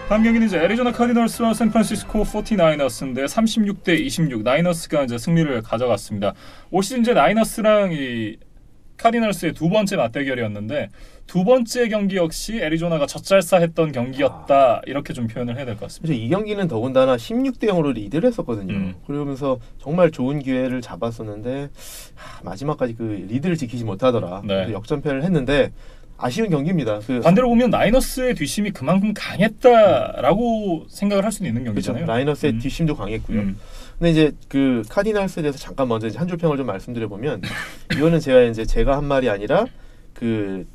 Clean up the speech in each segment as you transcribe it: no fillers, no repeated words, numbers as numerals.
다음 경기는 이제 애리조나 카디널스와 샌프란시스코 49어rs인데 36대26 나이너스가 이제 승리를 가져갔습니다. 올 시즌 이제 나이너스랑 이 카디널스의 두 번째 맞대결이었는데 두 번째 경기 역시 애리조나가 젖잘싸했던 경기였다 이렇게 좀 표현을 해야 될 것 같습니다. 이 경기는 더군다나 16대 0으로 리드를 했었거든요. 그러면서 정말 좋은 기회를 잡았었는데 마지막까지 그 리드를 지키지 못하더라. 네. 역전패를 했는데 아쉬운 경기입니다. 반대로 보면 나이너스의 뒷심이 그만큼 강했다라고 생각을 할 수 있는 경기잖아요. 그렇죠. 라이너스의 뒷심도 강했고요. 근데 이제 그 카디널스에 대해서 잠깐 먼저 이제 한 줄 평을 좀 말씀드려 보면 이거는 제가 한 말이 아니라 그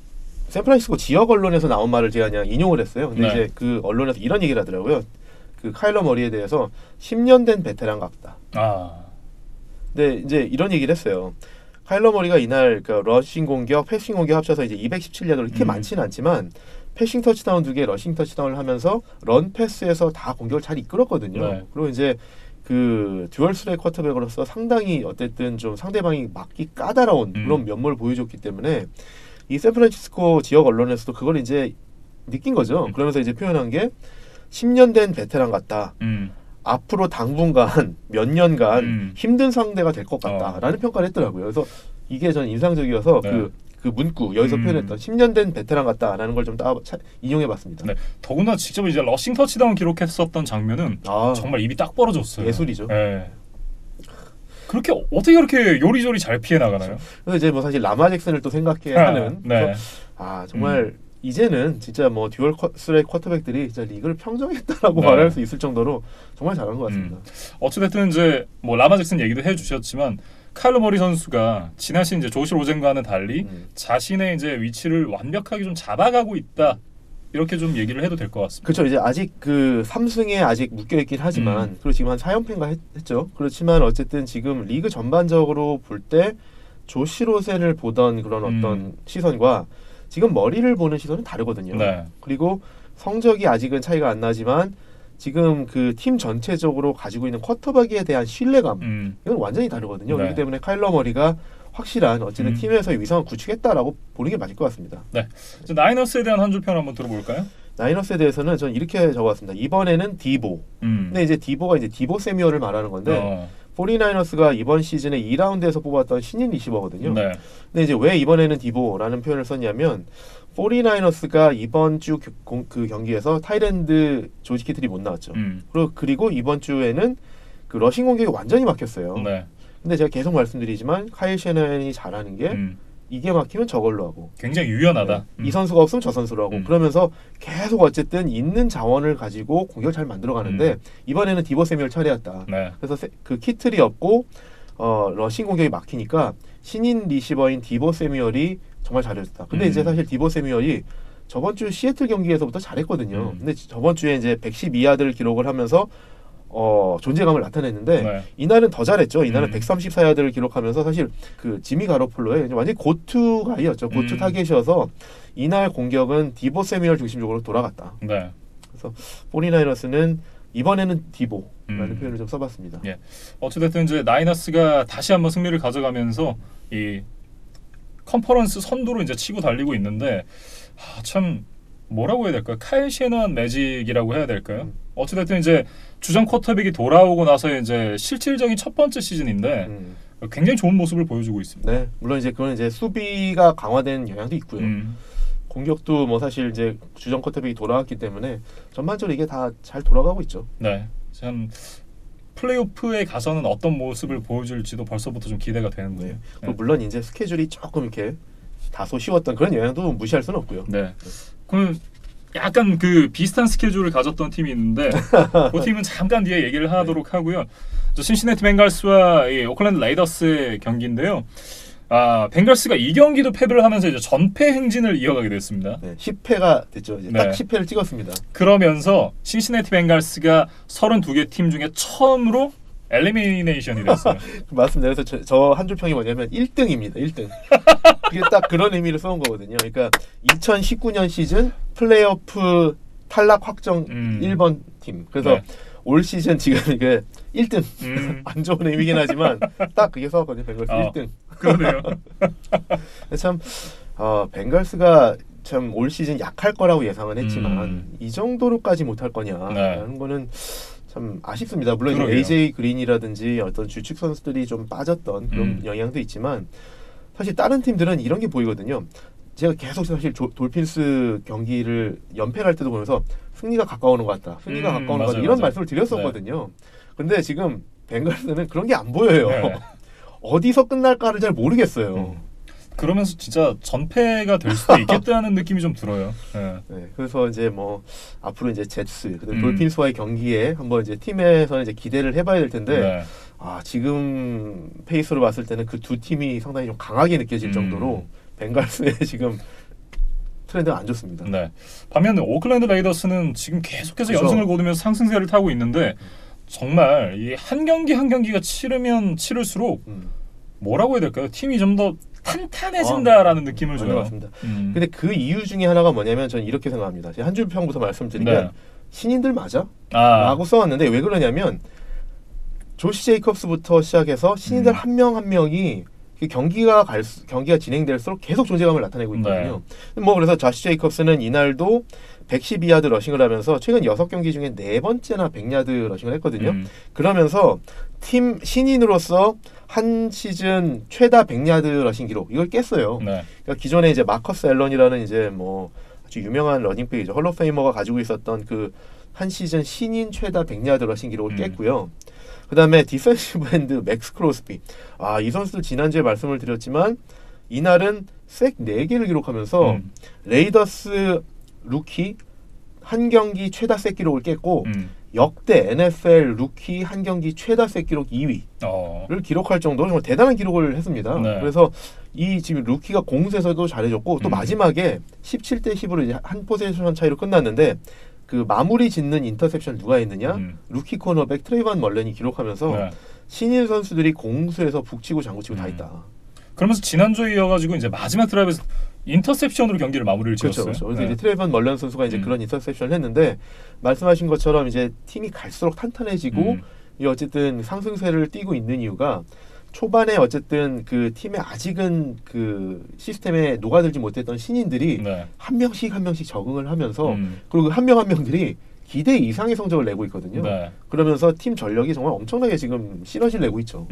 샌프란시스코 지역 언론에서 나온 말을 제가 그냥 인용을 했어요. 근데 이제 그 언론에서 이런 얘기를 하더라고요. 그 카일러 머리에 대해서 10년 된 베테랑 같다. 근데 이제 이런 얘기를 했어요. 카일러 머리가 이날 그 러싱 공격, 패싱 공격 합쳐서 이제 217야드로 그렇게 많지는 않지만 패싱 터치다운 2개, 러싱 터치다운을 하면서 런 패스에서 다 공격을 잘 이끌었거든요. 네. 그리고 이제 그 듀얼 스트라이크 쿼터백으로서 상당히 어쨌든 좀 상대방이 막기 까다로운 그런 면모를 보여줬기 때문에 이 샌프란시스코 지역 언론에서도 그걸 이제 느낀 거죠. 그러면서 이제 표현한 게 10년 된 베테랑 같다. 앞으로 당분간 몇 년간 힘든 상대가 될 것 같다라는 평가를 했더라고요. 그래서 이게 전 인상적이어서 그 문구 여기서 표현했던 10년 된 베테랑 같다라는 걸 좀 인용해봤습니다. 네. 더구나 직접 이제 러싱 터치다운 기록했었던 장면은 정말 입이 딱 벌어졌어요. 예술이죠. 네. 그렇게 어떻게 그렇게 요리조리 잘 피해 나가나요? 그래서 이제 뭐 사실 라마 잭슨을 또 생각해야 하는. 네. 정말 이제는 진짜 뭐 듀얼 스트라이크 쿼터백들이 진짜 리그를 평정했다라고 말할 수 있을 정도로 정말 잘한 것 같습니다. 어찌됐든 이제 뭐 라마 잭슨 얘기도 해주셨지만 카일러 머리 선수가 지난 시즌 이제 조시 로젠과는 달리 자신의 이제 위치를 완벽하게 좀 잡아가고 있다. 이렇게 좀 얘기를 해도 될 것 같습니다. 그렇죠. 이제 아직 그 3승에 아직 묶여있긴 하지만 그리고 지금 한 4연패인가 했죠. 그렇지만 어쨌든 지금 리그 전반적으로 볼 때 조시 로젠을 보던 그런 어떤 시선과 지금 머리를 보는 시선은 다르거든요. 네. 그리고 성적이 아직은 차이가 안 나지만 지금 그 팀 전체적으로 가지고 있는 쿼터백에 대한 신뢰감 이건 완전히 다르거든요. 그렇기 때문에 카일러 머리가 확실한 어쨌든 팀에서의 위상을 구축했다라고 보는 게 맞을 것 같습니다. 네. 나이너스에 대한 한 줄 평 한번 들어볼까요? 나이너스에 대해서는 저는 이렇게 적어봤습니다. 이번에는 디보. 근데 이제 디보가 이제 디보 세미얼을 말하는 건데 49ers가 이번 시즌에 2라운드에서 뽑았던 신인 리시버거든요. 네. 근데 이제 왜 이번에는 디보라는 표현을 썼냐면 49ers가 이번 주 그 경기에서 타이랜드 조지 키틀이 못 나왔죠. 그리고 이번 주에는 그 러싱 공격이 완전히 막혔어요. 네. 근데 제가 계속 말씀드리지만 카일 셰넌이 잘하는 게 이게 막히면 저걸로 하고 굉장히 유연하다. 이 선수가 없으면 저 선수로 하고 그러면서 계속 어쨌든 있는 자원을 가지고 공격을 잘 만들어가는데 이번에는 디보 세미얼 차례였다. 네. 그래서 그 키틀이 없고 러싱 공격이 막히니까 신인 리시버인 디보 세미얼이 정말 잘해줬다. 근데 이제 사실 디보 세미얼이 저번 주 시애틀 경기에서부터 잘했거든요. 근데 저번 주에 이제 112야드를 기록을 하면서 존재감을 나타냈는데 이날은 더 잘했죠. 이날은 134야드를 기록하면서 사실 그 지미 가로폴로의 완전히 고투 가이였죠. 고투 타겟이어서 이날 공격은 디보 세미얼 중심적으로 돌아갔다. 네. 그래서 49ers는 이번에는 디보라는 표현을 좀 써봤습니다. 예. 어찌됐든 이제 나이너스가 다시 한번 승리를 가져가면서 이 컨퍼런스 선두로 이제 치고 달리고 있는데 참 뭐라고 해야 될까요? 카일 셰넌 매직이라고 해야 될까요? 어찌됐든 이제 주전 쿼터백이 돌아오고 나서 이제 실질적인 첫 번째 시즌인데 굉장히 좋은 모습을 보여주고 있습니다. 네, 물론 이제 그건 이제 수비가 강화된 영향도 있고요. 공격도 뭐 사실 이제 주전 쿼터백이 돌아왔기 때문에 전반적으로 이게 다 잘 돌아가고 있죠. 네, 참 플레이오프에 가서는 어떤 모습을 보여줄지도 벌써부터 좀 기대가 되는데요. 네. 물론 이제 스케줄이 조금 이렇게 다소 쉬웠던 그런 영향도 무시할 수는 없고요. 네. 그럼 약간 그 비슷한 스케줄을 가졌던 팀이 있는데 그 팀은 잠깐 뒤에 얘기를 하도록 하고요. 신시내티 벵갈스와 이 오클랜드 레이더스의 경기인데요. 벵갈스가 이 경기도 패배를 하면서 이제 전패 행진을 이어가게 됐습니다. 네, 10패가 됐죠. 이제 딱 10패를 찍었습니다. 그러면서 신시내티 벵갈스가 32개 팀 중에 처음으로 엘리미네이션이 됐어요. 맞습니다. 그래서 저 한 줄 평이 뭐냐면 1등입니다. 1등. 그게 딱 그런 의미를 써온 거거든요. 그러니까 2019년 시즌 플레이오프 탈락 확정 1번 팀. 그래서 올 시즌 지금 이게 1등. 안 좋은 의미긴 하지만 딱 그게 써왔거든요. 벵갈스 1등. 그러네요. 참 벵갈스가 참 올 시즌 약할 거라고 예상은 했지만 이 정도로까지 못할 거냐라는 거는 참 아쉽습니다. 물론 그러게요. AJ 그린이라든지 어떤 주축 선수들이 좀 빠졌던 그런 영향도 있지만 사실 다른 팀들은 이런 게 보이거든요. 제가 계속 사실 돌핀스 경기를 연패할 때도 보면서 승리가 가까워오는 것 같다. 승리가 가까워오는 것 같다. 이런 말씀을 드렸었거든요. 근데 지금 벤갈스는 그런 게 안 보여요. 네. 어디서 끝날까를 잘 모르겠어요. 그러면서 진짜 전패가 될 수도 있겠다는 느낌이 좀 들어요. 네. 네, 그래서 이제 뭐 앞으로 이제 제츠, 돌핀스와의 경기에 한번 이제 팀에서는 이제 기대를 해봐야 될 텐데 네. 아 지금 페이스로 봤을 때는 그 두 팀이 상당히 좀 강하게 느껴질 정도로 벤갈스의 지금 트렌드가 안 좋습니다. 네. 반면 오클랜드 레이더스는 지금 계속해서 그렇죠. 연승을 거두면서 상승세를 타고 있는데 정말 이 한 경기 한 경기가 치르면 치를수록 뭐라고 해야 될까요? 팀이 좀 더 탄탄해진다라는 느낌을 줘요. 맞습니다. 근데 그 이유 중에 하나가 뭐냐면 저는 이렇게 생각합니다. 제가 한 줄 평부터 말씀드리면 네. 신인들 맞아? 라고 써왔는데 왜 그러냐면 조시 제이컵스부터 시작해서 신인들 한 명 한 명이 경기가 진행될수록 계속 존재감을 나타내고 있거든요. 뭐 그래서 조시 제이컵스는 이날도 112야드 러싱을 하면서 최근 6경기 중에 4번째나 100야드 러싱을 했거든요. 그러면서 팀 신인으로서 한 시즌 최다 100야드 러싱 기록 이걸 깼어요. 네. 그러니까 기존에 이제 마커스 앨런이라는 이제 뭐 아주 유명한 러닝백이죠. 헐로페이머가 가지고 있었던 그 한 시즌 신인 최다 100야드 러싱 기록을 깼고요. 그다음에 디펜시브 엔드 맥스 크로스비. 아, 이 선수들 지난주에 말씀을 드렸지만 이날은 색 4개를 기록하면서 레이더스 루키 한 경기 최다 색 기록을 깼고 역대 NFL 루키 한 경기 최다 색 기록 2위를 기록할 정도로 정말 대단한 기록을 했습니다. 네. 그래서 이 지금 루키가 공수에서도 잘해줬고 또 마지막에 17대 10으로 이제 한 포지션 차이로 끝났는데 그 마무리 짓는 인터셉션 누가 했느냐? 루키 코너백 트레이반 멀렌이 기록하면서 신인 선수들이 공수에서 북치고 장구치고 다 했다. 그러면서 지난주에 이어가지고 이제 마지막 드라이브에서 인터셉션으로 경기를 마무리를 지었어요. 그렇죠. 그래서 이제 트레이반 멀렌 선수가 이제 그런 인터셉션을 했는데 말씀하신 것처럼 이제 팀이 갈수록 탄탄해지고 이 어쨌든 상승세를 띠고 있는 이유가 초반에 어쨌든 그 팀에 아직은 그 시스템에 녹아들지 못했던 신인들이 한 명씩 적응을 하면서 그리고 한 명 한 명들이 기대 이상의 성적을 내고 있거든요. 그러면서 팀 전력이 정말 엄청나게 지금 시너지를 내고 있죠.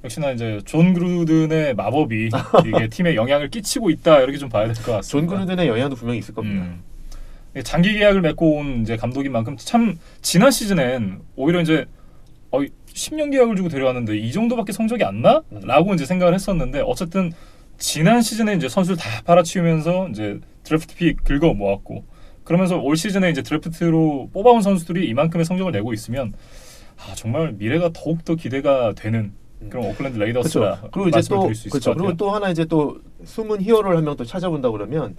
역시나 이제 존 그루든의 마법이 이게 팀에 영향을 끼치고 있다 이렇게 좀 봐야 될 것 같습니다. 존 그루든의 영향도 분명히 있을 겁니다. 장기 계약을 맺고 온 이제 감독인 만큼 참 지난 시즌엔 오히려 이제 10년 계약을 주고 데려왔는데 이 정도밖에 성적이 안 나? 라고 이제 생각을 했었는데 어쨌든 지난 시즌에 이제 선수를 다 팔아치우면서 이제 드래프트 픽 긁어 모았고 그러면서 올 시즌에 이제 드래프트로 뽑아온 선수들이 이만큼의 성적을 내고 있으면 정말 미래가 더욱 더 기대가 되는 그런 오클랜드 레이더스라 그리고 이제 또 그리고 또 하나 이제 또 숨은 히어로를 한 명 또 찾아본다 그러면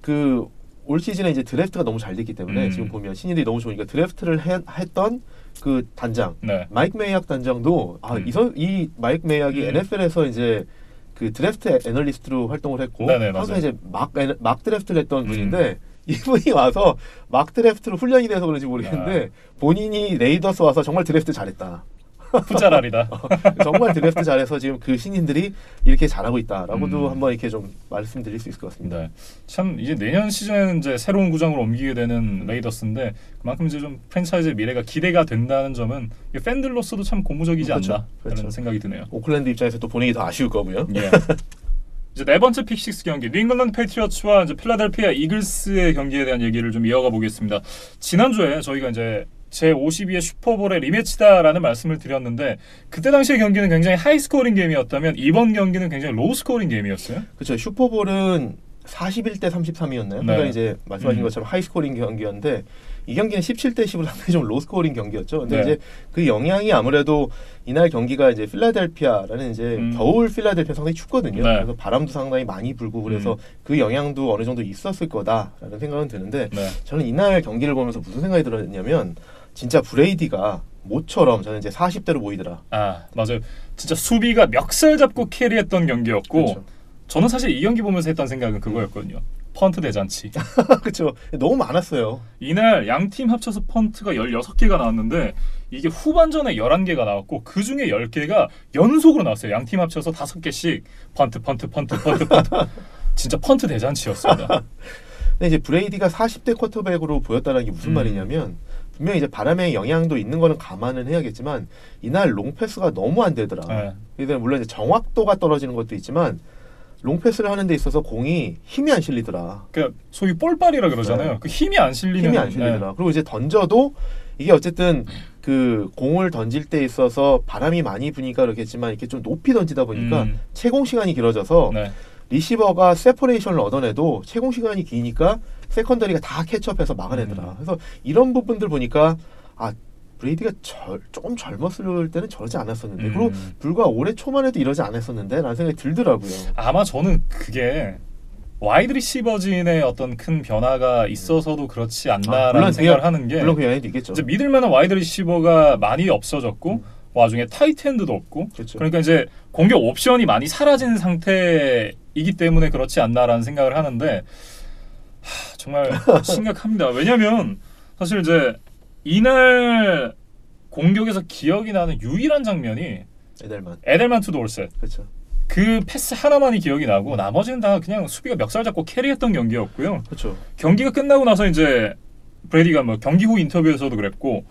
그 올 시즌에 이제 드래프트가 너무 잘 됐기 때문에 지금 보면 신인들이 너무 좋으니까 드래프트를 했던 그 단장 마이크 메이약 단장도 이 마이크 메이약이 NFL에서 이제 그 드래프트 애널리스트로 활동을 했고 항상 이제 막 드래프트를 했던 분인데 이분이 와서 막 드래프트로 훈련이 돼서 그런지 모르겠는데 본인이 레이더스 와서 정말 드래프트 잘했다. 푸짜라리다. 정말 드래프트 잘해서 지금 그 신인들이 이렇게 잘하고 있다라고도 한번 이렇게 좀 말씀드릴 수 있을 것 같습니다. 네. 참 이제 내년 시즌에는 이제 새로운 구장으로 옮기게 되는 레이더스인데 그만큼 이제 좀 프랜차이즈의 미래가 기대가 된다는 점은 팬들로서도 참 고무적이지 않나 라는 생각이 드네요. 오클랜드 입장에서 또 본인이 더 아쉬울 거고요. 예. 이제 네 번째 픽6 경기 뉴잉글랜드 패트리어츠와 이제 필라델피아 이글스의 경기에 대한 얘기를 좀 이어가 보겠습니다. 지난주에 저희가 이제 제52회 슈퍼볼의 리매치다라는 말씀을 드렸는데 그때 당시의 경기는 굉장히 하이스코어링 게임이었다면 이번 경기는 굉장히 로우스코어링 게임이었어요. 그렇죠. 슈퍼볼은 41대 33이었나요? 그러니까 이제 말씀하신 것처럼 하이스코어링 경기였는데 이 경기는 17대 10으로 상당히 좀 로우스코어링 경기였죠. 근데 이제 그 영향이 아무래도 이날 경기가 이제 필라델피아라는 이제 겨울 필라델피아 상당히 춥거든요. 그래서 바람도 상당히 많이 불고 그래서 그 영향도 어느 정도 있었을 거다라는 생각은 드는데 저는 이날 경기를 보면서 무슨 생각이 들었냐면 진짜 브레이디가 모처럼 저는 이제 40대로 보이더라. 맞아요. 진짜 수비가 멱살 잡고 캐리했던 경기였고 저는 사실 이 경기 보면서 했던 생각은 그거였거든요. 펀트 대잔치. 그렇죠. 너무 많았어요. 이날 양팀 합쳐서 펀트가 16개가 나왔는데 이게 후반전에 11개가 나왔고 그중에 10개가 연속으로 나왔어요. 양팀 합쳐서 5개씩 펀트. 진짜 펀트 대잔치였습니다. 근데 이제 브레이디가 40대 쿼터백으로 보였다는 게 무슨 말이냐면 분명히 이제 바람의 영향도 있는 거는 감안은 해야겠지만 이날 롱패스가 너무 안 되더라. 네. 그래서 물론 이제 정확도가 떨어지는 것도 있지만 롱패스를 하는 데 있어서 공이 힘이 안 실리더라. 그러니까 소위 볼발이라 그러잖아요. 네. 그 힘이 안 실리는. 힘이 안 실리더라. 그리고 이제 던져도 이게 어쨌든 그 공을 던질 때 있어서 바람이 많이 부니까 그렇겠지만 이렇게 좀 높이 던지다 보니까 채공 시간이 길어져서 네. 리시버가 세퍼레이션을 얻어내도 채공 시간이 기니까 세컨더리가 다 캐치업해서 막아내더라. 그래서 이런 부분들 보니까 아 브레이디가 조금 젊었을 때는 저러지 않았었는데 그리고 불과 올해 초만 해도 이러지 않았었는데 라는 생각이 들더라고요. 아마 저는 그게 와이드 리시버진의 어떤 큰 변화가 있어서도 그렇지 않나라는 생각을 하는 게 물론 그 영향도 있겠죠. 이제 믿을 만한 와이드 리시버가 많이 없어졌고 와중에 타이트엔드도 없고 그렇죠. 그러니까 이제 공격 옵션이 많이 사라진 상태이기 때문에 그렇지 않나라는 생각을 하는데 정말 심각합니다. 왜냐하면 사실 이제 이날 공격에서 기억이 나는 유일한 장면이 에델만 투 돌셋. 그렇죠. 그 패스 하나만이 기억이 나고 나머지는 다 그냥 수비가 멱살 잡고 캐리했던 경기였고요. 그렇죠. 경기가 끝나고 나서 이제 브레이디가 뭐 경기 후 인터뷰에서도 그랬고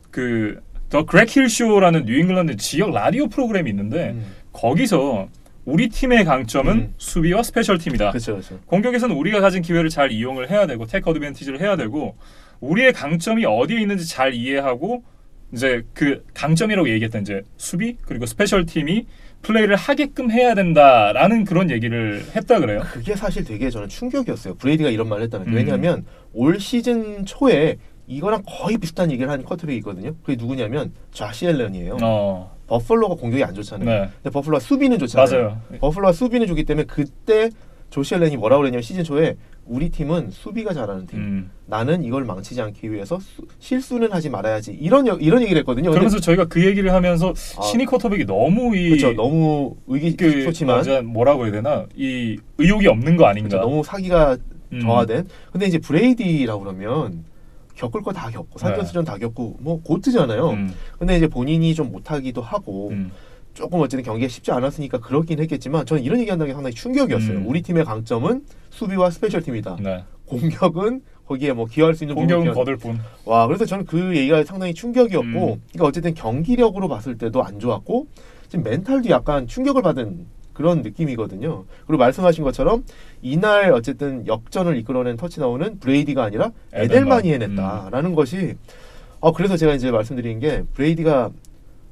그 더 그렉 힐 쇼라는 뉴잉글랜드 지역 라디오 프로그램이 있는데 거기서 우리 팀의 강점은 수비와 스페셜 팀이다. 그렇죠. 공격에서는 우리가 가진 기회를 잘 이용을 해야 되고 테이크 어드밴티지를 해야 되고 우리의 강점이 어디에 있는지 잘 이해하고 이제 그 강점이라고 얘기했던 이제 수비 그리고 스페셜 팀이 플레이를 하게끔 해야 된다라는 그런 얘기를 했다 그래요. 그게 사실 되게 저는 충격이었어요. 브레이디가 이런 말을 했다는 게. 왜냐하면 올 시즌 초에 이거랑 거의 비슷한 얘기를 한 쿼터백이 있거든요. 그게 누구냐면 좌시 앨런이에요. 버펄로가 공격이 안 좋잖아요. 네. 근데 버펄로가 수비는 좋잖아요. 맞아요. 버펄로가 수비는 좋기 때문에 그때 조시 앨런이 뭐라고 그랬냐면 시즌 초에 우리 팀은 수비가 잘하는 팀. 나는 이걸 망치지 않기 위해서 실수는 하지 말아야지. 이런 얘기를 했거든요. 그러면서 저희가 그 얘기를 하면서 신이 쿼터백이 너무 그렇죠. 너무 의기소침한 뭐라고 해야 되나 이 의욕이 없는 거 아닌가. 그렇죠. 너무 사기가 저하된. 근데 이제 브레이디라고 그러면 겪을 거 다 겪고 산전수전 다 겪고 뭐 고트잖아요. 근데 이제 본인이 좀 못하기도 하고 조금 어쨌든 경기가 쉽지 않았으니까 그렇긴 했겠지만 저는 이런 얘기한다는 게 상당히 충격이었어요. 우리 팀의 강점은 수비와 스페셜 팀이다. 네. 공격은 거기에 뭐 기여할 수 있는 공격은 거들 뿐. 와, 그래서 저는 그 얘기가 상당히 충격이었고 그러니까 어쨌든 경기력으로 봤을 때도 안 좋았고 지금 멘탈도 약간 충격을 받은 그런 느낌이거든요. 그리고 말씀하신 것처럼 이날 어쨌든 역전을 이끌어낸 터치다운은 브레이디가 아니라 에델만이 해냈다라는 것이 그래서 제가 이제 말씀드린 게 브레이디가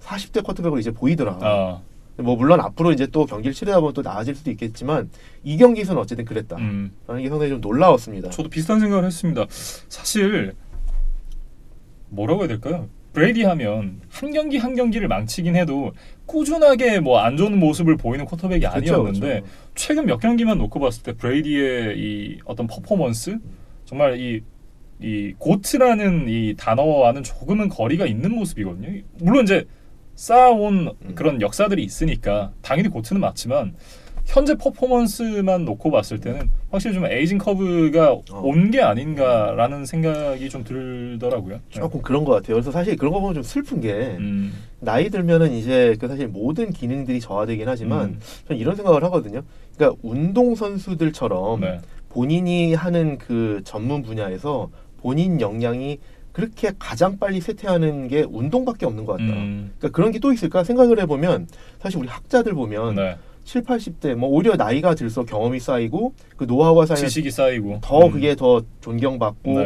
40대 쿼터백으로 이제 보이더라. 뭐 물론 앞으로 이제 또 경기를 치르다 보면 또 나아질 수도 있겠지만 이 경기에서는 어쨌든 그랬다라는 게 상당히 좀 놀라웠습니다. 저도 비슷한 생각을 했습니다. 사실 뭐라고 해야 될까요? 브레이디 하면 한 경기 한 경기를 망치긴 해도 꾸준하게 뭐 안 좋은 모습을 보이는 쿼터백이 아니었는데 그렇죠. 최근 몇 경기만 놓고 봤을 때 브레이디의 이 어떤 퍼포먼스 정말 이 고트라는 이 단어와는 조금은 거리가 있는 모습이거든요. 물론 이제 쌓아온 그런 역사들이 있으니까 당연히 고트는 맞지만 현재 퍼포먼스만 놓고 봤을 때는 확실히 좀 에이징 커브가 온 게 아닌가라는 생각이 좀 들더라고요. 조금 그런 것 같아요. 그래서 사실 그런 거 보면 좀 슬픈 게 나이 들면은 이제 그 사실 모든 기능들이 저하되긴 하지만 저는 이런 생각을 하거든요. 그러니까 운동 선수들처럼 본인이 하는 그 전문 분야에서 본인 역량이 그렇게 가장 빨리 쇠퇴하는 게 운동밖에 없는 것 같다. 그러니까 그런 게 또 있을까 생각을 해보면 사실 우리 학자들 보면 7, 80대 뭐 오히려 나이가 들수록 경험이 쌓이고 그 노하우가 쌓이고 지식이 쌓이고 더 그게 더 존경받고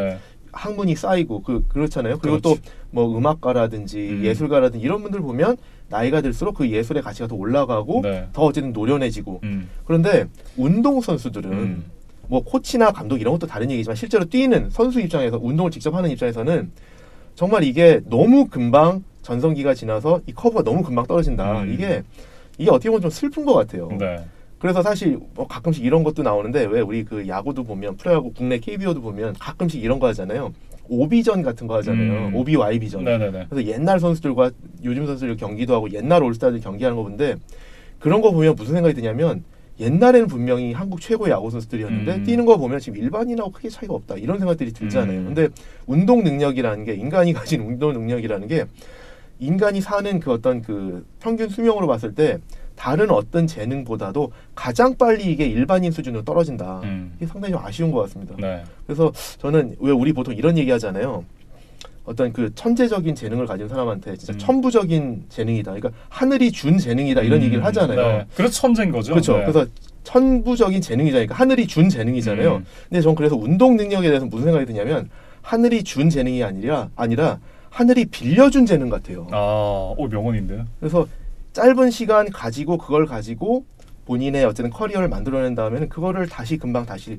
학문이 쌓이고 그렇잖아요. 그리고 또 뭐 음악가라든지 예술가라든지 이런 분들 보면 나이가 들수록 그 예술의 가치가 더 올라가고 더 어쨌든 노련해지고 그런데 운동 선수들은 뭐 코치나 감독 이런 것도 다른 얘기지만 실제로 뛰는 선수 입장에서 운동을 직접 하는 입장에서는 정말 이게 너무 금방 전성기가 지나서 이 커브가 너무 금방 떨어진다. 이게 어떻게 보면 좀 슬픈 것 같아요. 그래서 사실 뭐 가끔씩 이런 것도 나오는데 왜 우리 그 야구도 보면 프로야구 국내 KBO도 보면 가끔씩 이런 거 하잖아요. 오비전 같은 거 하잖아요. 오비 와이비전. 그래서 옛날 선수들과 요즘 선수들 경기도 하고 옛날 올스타들 경기하는 거 보는데 그런 거 보면 무슨 생각이 드냐면 옛날에는 분명히 한국 최고의 야구 선수들이었는데 뛰는 거 보면 지금 일반인하고 크게 차이가 없다. 이런 생각들이 들잖아요. 근데 운동 능력이라는 게 인간이 가진 운동 능력이라는 게 인간이 사는 그 어떤 그 평균 수명으로 봤을 때 다른 어떤 재능보다도 가장 빨리 이게 일반인 수준으로 떨어진다. 이게 상당히 좀 아쉬운 것 같습니다. 네. 그래서 저는 왜 우리 보통 이런 얘기 하잖아요. 어떤 그 천재적인 재능을 가진 사람한테 진짜 천부적인 재능이다. 그러니까 하늘이 준 재능이다 이런 얘기를 하잖아요. 네. 그래서 천재인 거죠. 그렇죠. 네. 그래서 천부적인 재능이잖아요. 그러니까 하늘이 준 재능이잖아요. 근데 전 그래서 운동 능력에 대해서 무슨 생각이 드냐면 하늘이 준 재능이 아니라 하늘이 빌려준 재능 같아요. 명언인데요. 그래서 짧은 시간 가지고 그걸 가지고 본인의 어쨌든 커리어를 만들어낸 다음에는 그거를 금방 다시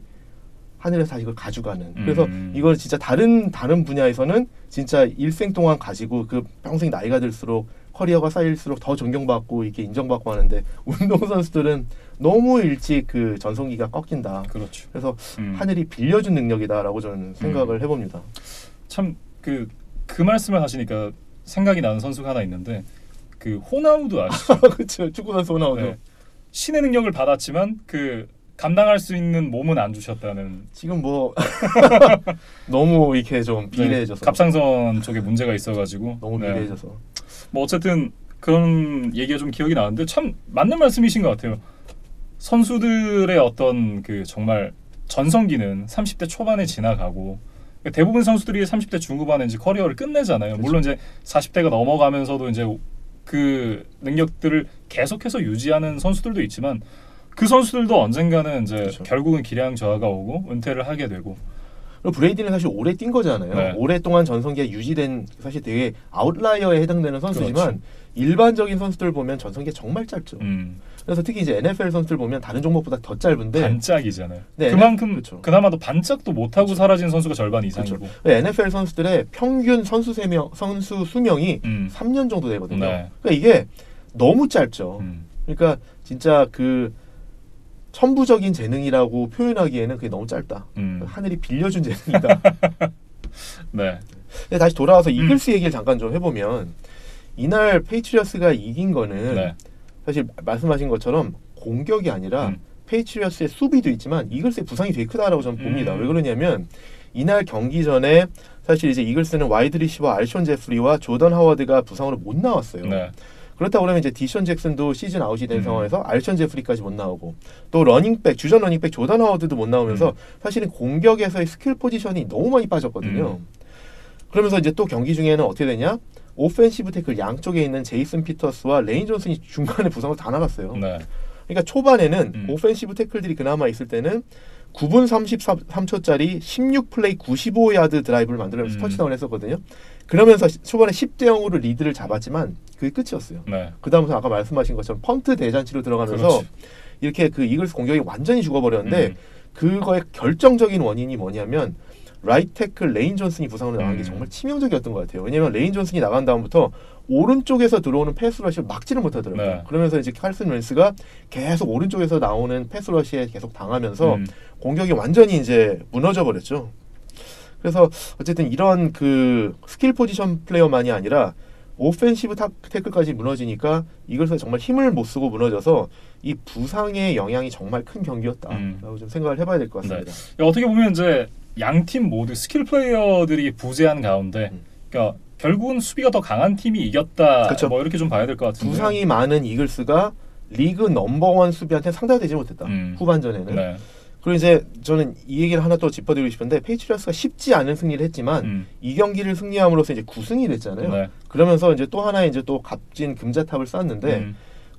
하늘에서 다시 그걸 가져가는. 그래서 이걸 진짜 다른 분야에서는 진짜 일생 동안 가지고 그 평생 나이가 들수록 커리어가 쌓일수록 더 존경받고 이렇게 인정받고 하는데 운동선수들은 너무 일찍 그 전성기가 꺾인다. 그렇죠. 그래서 하늘이 빌려준 능력이다라고 저는 생각을 해봅니다. 참 그 말씀을 하시니까 생각이 나는 선수가 하나 있는데 그 호나우두 아시죠? 그렇죠. 축구 선수 호나우두. 네. 신의 능력을 받았지만 그 감당할 수 있는 몸은 안 주셨다는. 지금 뭐 너무 이렇게 좀 비례해져서. 네, 갑상선 쪽에 문제가 있어가지고 너무 비례해져서. 뭐 어쨌든 그런 얘기가 좀 기억이 나는데 참 맞는 말씀이신 것 같아요. 선수들의 어떤 그 정말 전성기는 30대 초반에 지나가고 대부분 선수들이 30대 중후반에 이제 커리어를 끝내잖아요. 그렇죠. 물론 이제 40대가 넘어가면서도 이제 그 능력들을 계속해서 유지하는 선수들도 있지만 그 선수들도 언젠가는 이제 그렇죠. 결국은 기량 저하가 오고 은퇴를 하게 되고. 그리고 브레이디는 사실 오래 뛴 거잖아요. 네. 오랫동안 전성기가 유지된 사실 되게 아웃라이어에 해당되는 선수지만 그렇죠. 일반적인 선수들 보면 전성기가 정말 짧죠. 그래서 특히 이제 NFL 선수들 보면 다른 종목보다 더 짧은데 반짝이잖아요. 네, 그만큼 그렇죠. 그나마도 반짝도 못하고 그렇죠. 사라진 선수가 절반 이상이고. 그렇죠. NFL 선수들의 평균 선수 수명이 3년 정도 되거든요. 네. 그러니까 이게 너무 짧죠. 그러니까 진짜 그 천부적인 재능이라고 표현하기에는 그게 너무 짧다. 하늘이 빌려준 재능이다. 네. 근데 다시 돌아와서 이글스 얘기를 잠깐 좀 해보면 이날 페이트리어스가 이긴 거는 네. 사실 말씀하신 것처럼 공격이 아니라 페이트리어스의 수비도 있지만 이글스의 부상이 되게 크다라고 저는 봅니다. 왜 그러냐면 이날 경기 전에 사실 이제 이글스는 와이드 리시버 알션 제프리와 조던 하워드가 부상으로 못 나왔어요. 네. 그렇다 그러면 이제 디션 잭슨도 시즌 아웃이 된 상황에서 알션 제프리까지 못 나오고 또 러닝백 주전 러닝백 조던 하워드도 못 나오면서 사실은 공격에서의 스킬 포지션이 너무 많이 빠졌거든요. 그러면서 이제 또 경기 중에는 어떻게 되냐? 오펜시브 태클 양쪽에 있는 제이슨 피터스와 레인 존슨이 중간에 부상으로 다 나갔어요. 네. 그러니까 초반에는 오펜시브 태클들이 그나마 있을 때는 9분 33초짜리 16플레이 95야드 드라이브를 만들면서 터치다운을 했었거든요. 그러면서 초반에 10대 0으로 리드를 잡았지만 그게 끝이었어요. 네. 그 다음부터 아까 말씀하신 것처럼 펀트 대잔치로 들어가면서 그렇지. 이렇게 그 이글스 공격이 완전히 죽어버렸는데 그거의 결정적인 원인이 뭐냐면 라이트 태클 레인 존슨이 부상으로 나간 게 정말 치명적이었던 것 같아요. 왜냐하면 레인 존슨이 나간 다음부터 오른쪽에서 들어오는 패스 러시를 막지를 못하더라고요. 네. 그러면서 이제 칼슨 웬스가 계속 오른쪽에서 나오는 패스 러시에 계속 당하면서 공격이 완전히 이제 무너져 버렸죠. 그래서 어쨌든 이런 그 스킬 포지션 플레이어만이 아니라 오펜시브 태클까지 무너지니까 이글스가 정말 힘을 못 쓰고 무너져서 이 부상의 영향이 정말 큰 경기였다라고 좀 생각을 해봐야 될 것 같습니다. 네. 어떻게 보면 이제 양 팀 모두 스킬 플레이어들이 부재한 가운데, 그러니까 결국은 수비가 더 강한 팀이 이겼다. 그렇죠. 뭐 이렇게 좀 봐야 될 것 같은데. 부상이 많은 이글스가 리그 넘버원 수비한테 상대가 되지 못했다. 후반전에는. 네. 그리고 이제 저는 이 얘기를 하나 또 짚어드리고 싶은데 페이트리어스가 쉽지 않은 승리를 했지만 이 경기를 승리함으로써 이제 9승이 됐잖아요. 네. 그러면서 이제 또 하나의 이제 또 값진 금자탑을 쌓았는데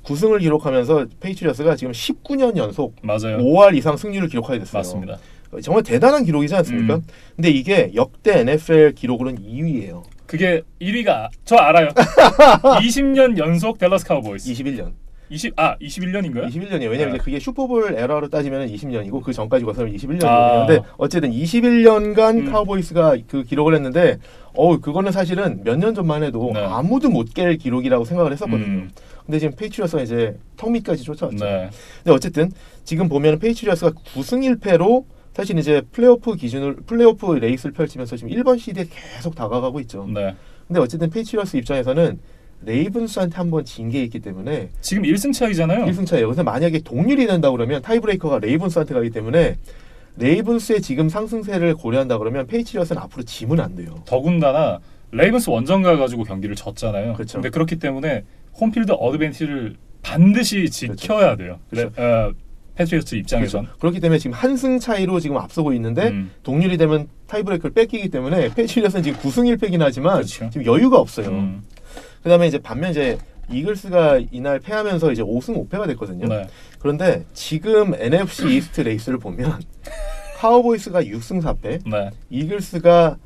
9승을 기록하면서 페이트리어스가 지금 19년 연속 맞아요. 5할 이상 승률을 기록하게 됐어요. 맞습니다. 정말 대단한 기록이지 않습니까? 근데 이게 역대 NFL 기록으로는 2위예요. 그게 1위가 저 알아요. 20년 연속 댈러스 카우보이스. 21년. 21년인가요? 21년이에요. 왜냐면 그게 슈퍼볼 에러로 따지면 20년이고 그 전까지 가서는 21년이에요. 근데 어쨌든 21년간 카우보이스가 그 기록을 했는데 그거는 사실은 몇 년 전만 해도 아무도 못 깰 기록이라고 생각을 했었거든요. 근데 지금 페이트리어스가 이제 턱 밑까지 쫓아왔죠. 네. 근데 어쨌든 지금 보면 페이트리어스가 9승 1패로 사실 이제 플레이오프 레이스를 펼치면서 지금 1번 시드에 계속 다가가고 있죠. 네. 근데 어쨌든 페이트리어스 입장에서는 레이븐스한테 한번 진 게 있기 때문에 지금 1승 차이잖아요. 1승 차이에요. 그래서 만약에 동률이 된다 그러면 타이브레이커가 레이븐스한테 가기 때문에 레이븐스의 지금 상승세를 고려한다 그러면 페이트리어스는 앞으로 지면 안 돼요. 더군다나 레이븐스 원정 가가지고 경기를 졌잖아요. 그렇죠. 근데 그렇기 때문에 홈필드 어드밴티지를 반드시 지켜야 돼요. 그렇죠. 패트리어츠 입장에선. 그렇죠. 그렇기 때문에 지금 한 승 차이로 지금 앞서고 있는데 동률이 되면 타이브레이크를 뺏기기 때문에 패트리어츠는 지금 9승 1패긴 하지만 그렇죠. 지금 여유가 없어요. 그다음에 이제 반면 이제 이글스가 이날 패하면서 이제 5승 5패가 됐거든요. 네. 그런데 지금 NFC 이스트 레이스를 보면 카우보이스가 6승 4패, 네. 이글스가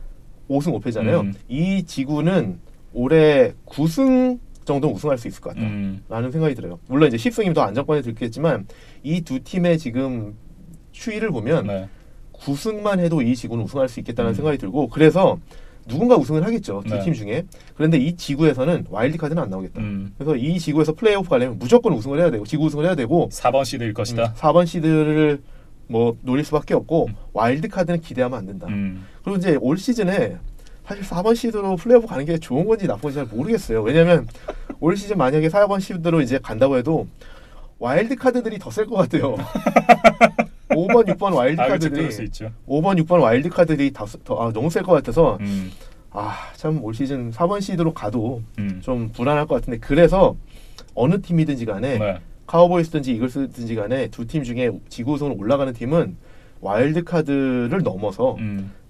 5승 5패잖아요. 이 지구는 올해 9승 정도 우승할 수 있을 것 같다라는 생각이 들어요. 물론 이제 10승이면 더 안정권에 들겠지만 이 두 팀의 지금 추이를 보면 네. 9승만 해도 이 지구는 우승할 수 있겠다는 생각이 들고 그래서 누군가 우승을 하겠죠. 두 팀 중에. 그런데 이 지구에서는 와일드카드는 안 나오겠다. 그래서 이 지구에서 플레이오프 가려면 무조건 우승을 해야 되고 지구 우승을 해야 되고 4번 시드일 것이다. 4번 시드를 뭐 노릴 수밖에 없고 와일드카드는 기대하면 안 된다. 그리고 이제 올 시즌에 사실 4번 시드로 플레이오프 가는 게 좋은 건지 나쁜 건지 잘 모르겠어요. 왜냐면 올 시즌 만약에 4번 시드로 이제 간다고 해도 와일드카드들이 더 셀 것 같아요. 5번, 6번 와일드카드들이 5번, 6번 와일드카드들이 너무 셀 것 같아서 참 올 시즌 4번 시드로 가도 좀 불안할 것 같은데 그래서 어느 팀이든지 간에 네. 카우보이스든지 이글스든지 간에 두 팀 중에 지구 우승으로 올라가는 팀은 와일드카드를 넘어서